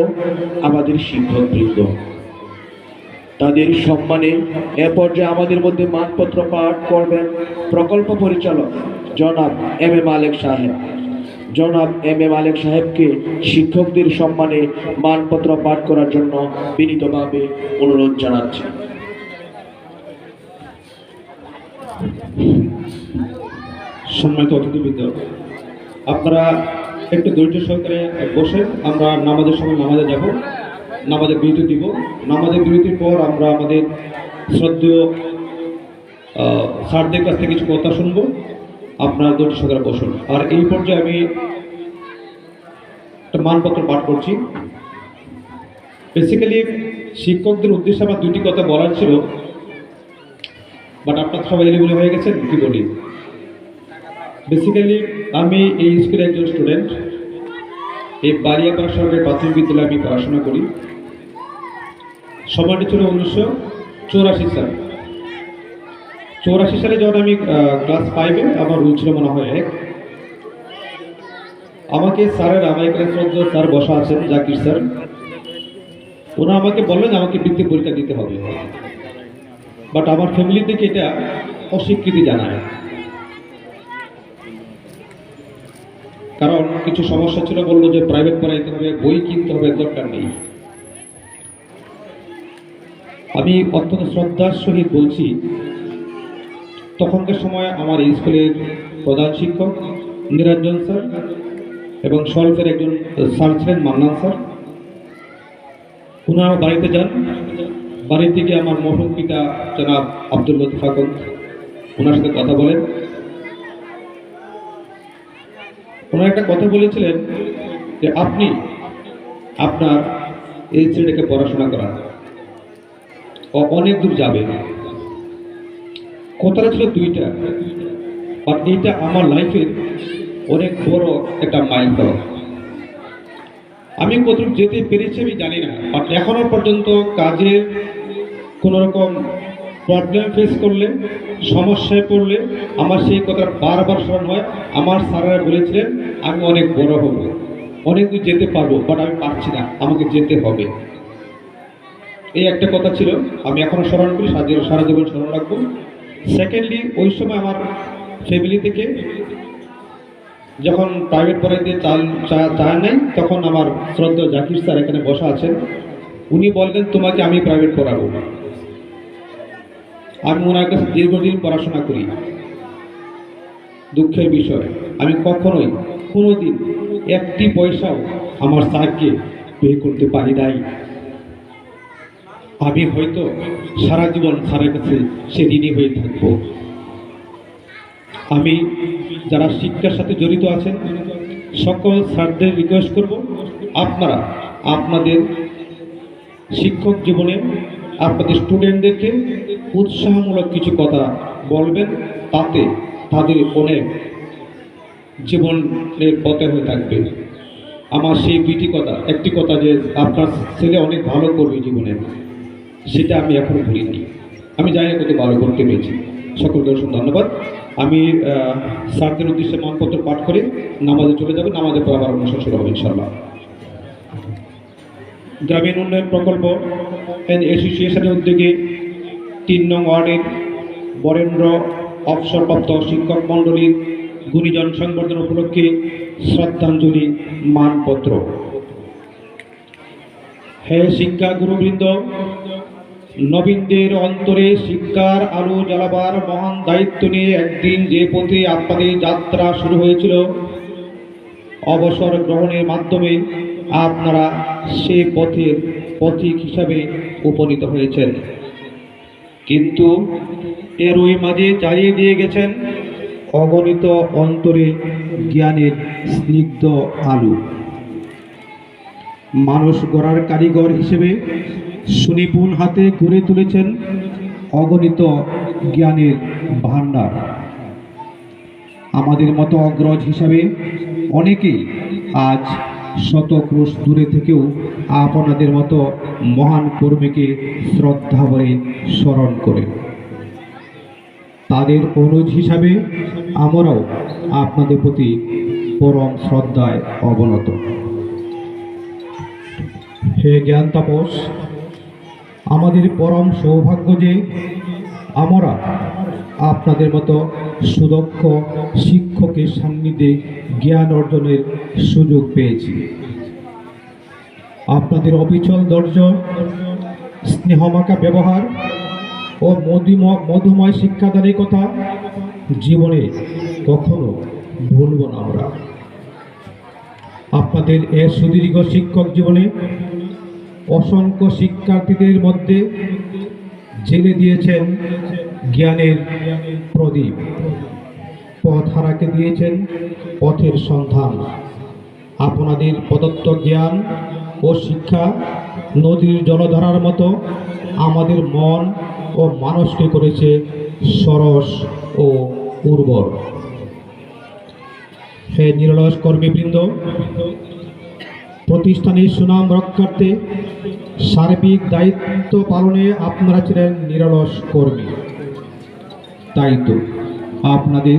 আমাদের শিক্ষকবৃন্দ। তাদের সম্মানে এ পর্যায়ে আমাদের মধ্যে মানপত্র পাঠ করবেন প্রকল্প পরিচালক জনাব এম এ মালেক সাহেব। জনাব এম এ মালেক সাহেবকে শিক্ষকদের সম্মানে মানপত্র পাঠ করার জন্য বিনীতভাবে অনুরোধ জানাচ্ছি। সম্মানিত অতিথিবৃন্দ, আপনারা একটু ধৈর্য সহকারে বসেন। আমরা নামাজের সময় নামাজে যাব, নামাজের বিরতি দিব। নামাজের বিরতির পর আমরা আমাদের শ্রদ্ধেয় স্যারদের কাছ থেকে কিছু কথা শুনবো। আপনারা ধৈর্য সহকারে বসুন। আর এই পর্যায়ে আমি একটা মানপত্র পাঠ করছি। বেসিক্যালি শিক্ষকদের উদ্দেশ্যে আমার দুটি কথা বলার ছিল, বাট আপনার সবাই এলিবলি হয়ে গেছেন, কি বলি। বেসিক্যালি আমি এই স্কুলের একজন স্টুডেন্ট। এই বারিয়াপাড়া সরকারি প্রাথমিক বিদ্যালয়ে আমি পড়াশোনা করি। সময়টি ছিল 1984 সাল। 84 সালে যখন আমি ক্লাস 5-এ, আমার রুল ছিল মনে হয় 1। আমাকে স্যারের, আমার এখানে শ্রদ্ধেয় স্যার বসা আছেন জাকির স্যার, ওরা আমাকে বললেন আমাকে বৃত্তি পরীক্ষা দিতে হবে। বাট আমার ফ্যামিলি থেকে এটা অস্বীকৃতি জানায়, কারণ কিছু সমস্যা ছিল। বললো যে প্রাইভেট পড়াইতে হবে, বই কিনতে হবে, দরকার নেই। আমি অত্যন্ত শ্রদ্ধার সহিত বলছি, তখনকার সময় আমার এই স্কুলের প্রধান শিক্ষক নিরঞ্জন স্যার এবং স্বল্পের একজন স্যার ছিলেন মান্নান স্যার। ওনারা বাড়িতে যান। বাড়ি থেকে আমার মরহুম পিতা জনাব আব্দুল লতিফ আকন্দ ওনার সাথে কথা বলেন। ওনার একটা কথা বলেছিলেন যে আপনি আপনার এই ছেলেটাকে পড়াশোনা করান, অনেক দূর যাবে। কথাটা ছিল দুইটা, বাট এইটা আমার লাইফের অনেক বড় একটা মাইলফলক। আমি কতটুকু যেতে পেরেছি আমি জানি না, বাট এখনো পর্যন্ত কাজে কোনো রকম প্রবলেম ফেস করলে, সমস্যায় পড়লে আমার সেই কথা বারবার স্মরণ হয়। আমার স্যারেরা বলেছিলেন আমি অনেক বড় হব, অনেক দূর যেতে পারবো, বাট আমি পারছি না, আমাকে যেতে হবে। এই একটা কথা ছিল, আমি এখনো স্মরণ করি, সারা জীবন স্মরণ রাখবো। সেকেন্ডলি, ওই সময় আমার ফ্যামিলি থেকে যখন প্রাইভেট পড়াইতে চায় নাই, তখন আমার শ্রদ্ধেয় জাকির স্যার এখানে বসা আছেন, উনি বললেন তোমাকে আমি প্রাইভেট পড়াবো। আমি ওনার কাছে দীর্ঘদিন পড়াশোনা করি। দুঃখের বিষয়, আমি কখনোই কোনোদিন একটি পয়সাও আমার স্যারকে পে করতে পারি নাই। আমি হয়তো সারা জীবন স্যারের কাছে সে ঋণী হয়ে থাকবো। আমি যারা শিক্ষার সাথে জড়িত আছেন সকল স্যারদের রিকোয়েস্ট করব, আপনারা আপনাদের শিক্ষক জীবনে আপনাদের স্টুডেন্টদেরকে উৎসাহমূলক কিছু কথা বলবেন, তাতে তাদের অনেক জীবনের পথে হয়ে থাকবে। আমার সেই দুইটি কথা, একটি কথা যে আপনার ছেলে অনেক ভালো করবে জীবনে, সেটা আমি এখনো ভুলিনি। আমি জানি না কত ভালো করতে পেরেছি। সকলকে অসংখ্য ধন্যবাদ। আমি স্যারদের উদ্দেশ্যে মানপত্র পাঠ করে নামাজে চলে যাব, নামাজের পর আবার অনুষ্ঠান শুরু হবে ইনশাআল্লাহ। গ্রামীণ উন্নয়ন প্রকল্প অ্যান্ড অ্যাসোসিয়েশনের উদ্যোগে 3 নং ওয়ার্ডের বরেন্দ্র অবসরপ্রাপ্ত শিক্ষক মণ্ডলীর গুণীজন সংবর্ধনা উপলক্ষে শ্রদ্ধাঞ্জলি মানপত্র। হে শিক্ষা গুরুবৃন্দ, নবীনদের অন্তরে শিক্ষার আলো জ্বালাবার মহান দায়িত্ব নিয়ে একদিন যে পথে আপনাদের যাত্রা শুরু হয়েছিল, অবসর গ্রহণের মাধ্যমে আপনারা সে পথের পথিক হিসাবে উপনীত হয়েছেন। কিন্তু এরই মাঝে জ্বালিয়ে দিয়ে গেছেন অগণিত অন্তরে জ্ঞানের স্নিগ্ধ আলো। মানুষ গড়ার কারিগর হিসেবে সুনিপুণ হাতে গড়ে তুলেছেন অগণিত জ্ঞানের ভাণ্ডার। আমাদের মতো অগ্রজ হিসাবে অনেকেই আজ শতক্রোশ দূরে থেকেও আপনাদের মতো মহান কর্মীকে শ্রদ্ধা ভরে স্মরণ করে। তাদের অনুজ হিসাবে আমরাও আপনাদের প্রতি পরম শ্রদ্ধায় অবনত। হে জ্ঞান তাপস, আমাদের পরম সৌভাগ্য যে আমরা আপনাদের মতো সুদক্ষ শিক্ষকের সান্নিধ্যে জ্ঞান অর্জনের সুযোগ পেয়েছি। আপনাদের অবিচল ধৈর্য, স্নেহমাখা ব্যবহার ও মধুময় শিক্ষাদানের কথা জীবনে কখনো ভুলব না আমরা। আপনাদের এ সুদীর্ঘ শিক্ষক জীবনে অসংখ্য শিক্ষার্থীদের মধ্যে জেলে দিয়েছেন জ্ঞানের প্রদীপ, পথহারাকে দিয়েছেন পথের সন্ধান। আপনাদের প্রদত্ত জ্ঞান ও শিক্ষা নদীর জলধারার মতো আমাদের মন ও মানসকে করেছে সরস ও উর্বর। হে নিরলস কর্মীবৃন্দ, প্রতিষ্ঠানের সুনাম রক্ষার্থে সার্বিক দায়িত্ব পালনে আপনারা ছিলেন নিরলস কর্মী। তাই তো আপনাদের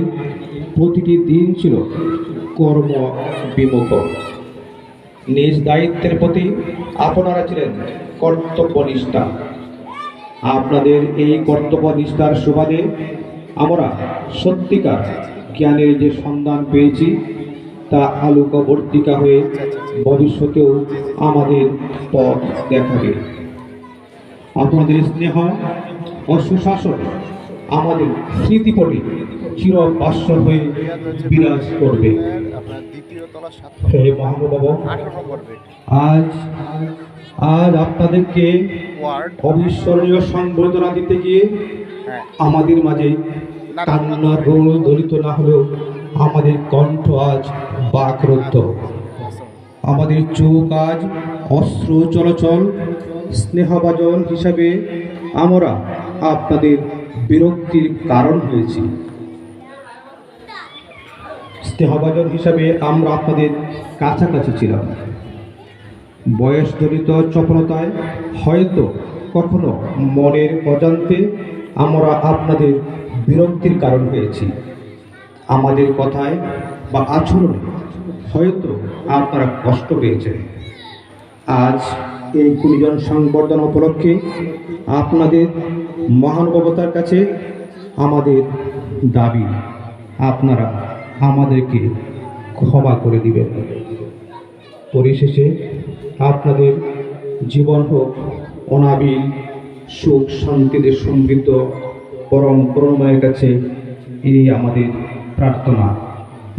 প্রতিটি দিন ছিল কর্ম বিমুখ। নিজ দায়িত্বের প্রতি আপনারা ছিলেন কর্তব্যনিষ্ঠা। আপনাদের এই কর্তব্যনিষ্ঠার সুবাদে আমরা সত্যিকার জ্ঞানের যে সন্ধান পেয়েছি তা আলোকবর্তিকা হয়ে ভবিষ্যতেও আমাদের পথ দেখাবে। আপনাদের স্নেহ ও সুশাসন আমাদের স্মৃতিপটে চিরভাস্বর হয়ে বিরাজ করবে। হে মহানুভব, আজ আপনাদেরকে অবিস্মরণীয় সংবর্ধনা দিতে গিয়ে আমাদের মাঝে কান্নার রোল দলিত না হলেও আমাদের কণ্ঠ আজ বাকরুদ্ধ। আমাদের চোখ আজ অশ্রু চলাচল স্নেহভাজন হিসাবে আমরা আপনাদের বিরক্তির কারণ হয়েছি। স্নেহভাজন হিসাবে আমরা আপনাদের কাছাকাছি ছিলাম। বয়সজনিত চপলতায় হয়তো কখনো মনের অজান্তে আমরা আপনাদের বিরক্তির কারণ হয়েছি। আমাদের কথায় বা আচরণে হয়তো আপনারা কষ্ট পেয়েছেন। আজ এই গুণীজন সংবর্ধনা উপলক্ষে আপনাদের মহানুভবতার কাছে আমাদের দাবি, আপনারা আমাদেরকে ক্ষমা করে দিবেন। পরিশেষে আপনাদের জীবন হোক অনাবিল সুখ শান্তিতে সমৃদ্ধ। পরম করুণাময়ের কাছে এই আমাদের প্রার্থনা।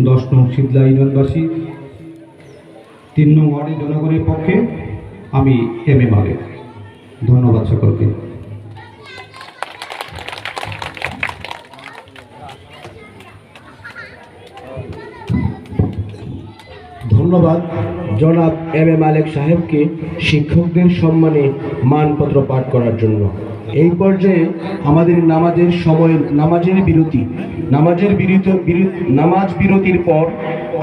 10 নং শীতলা ইউনিয়নবাসী 3 নং ওয়ার্ডের জনগণের পক্ষে আমি এম.এ. মালেক। ধন্যবাদ সকলকে। ধন্যবাদ জনাব এম.এ. মালেক সাহেবকে শিক্ষকদের সম্মানে মানপত্র পাঠ করার জন্য। এই পর্যায়ে আমাদের নামাজ বিরতির পর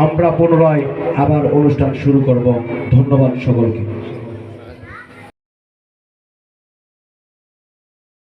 আমরা পুনরায় আবার অনুষ্ঠান শুরু করব। ধন্যবাদ সকলকে।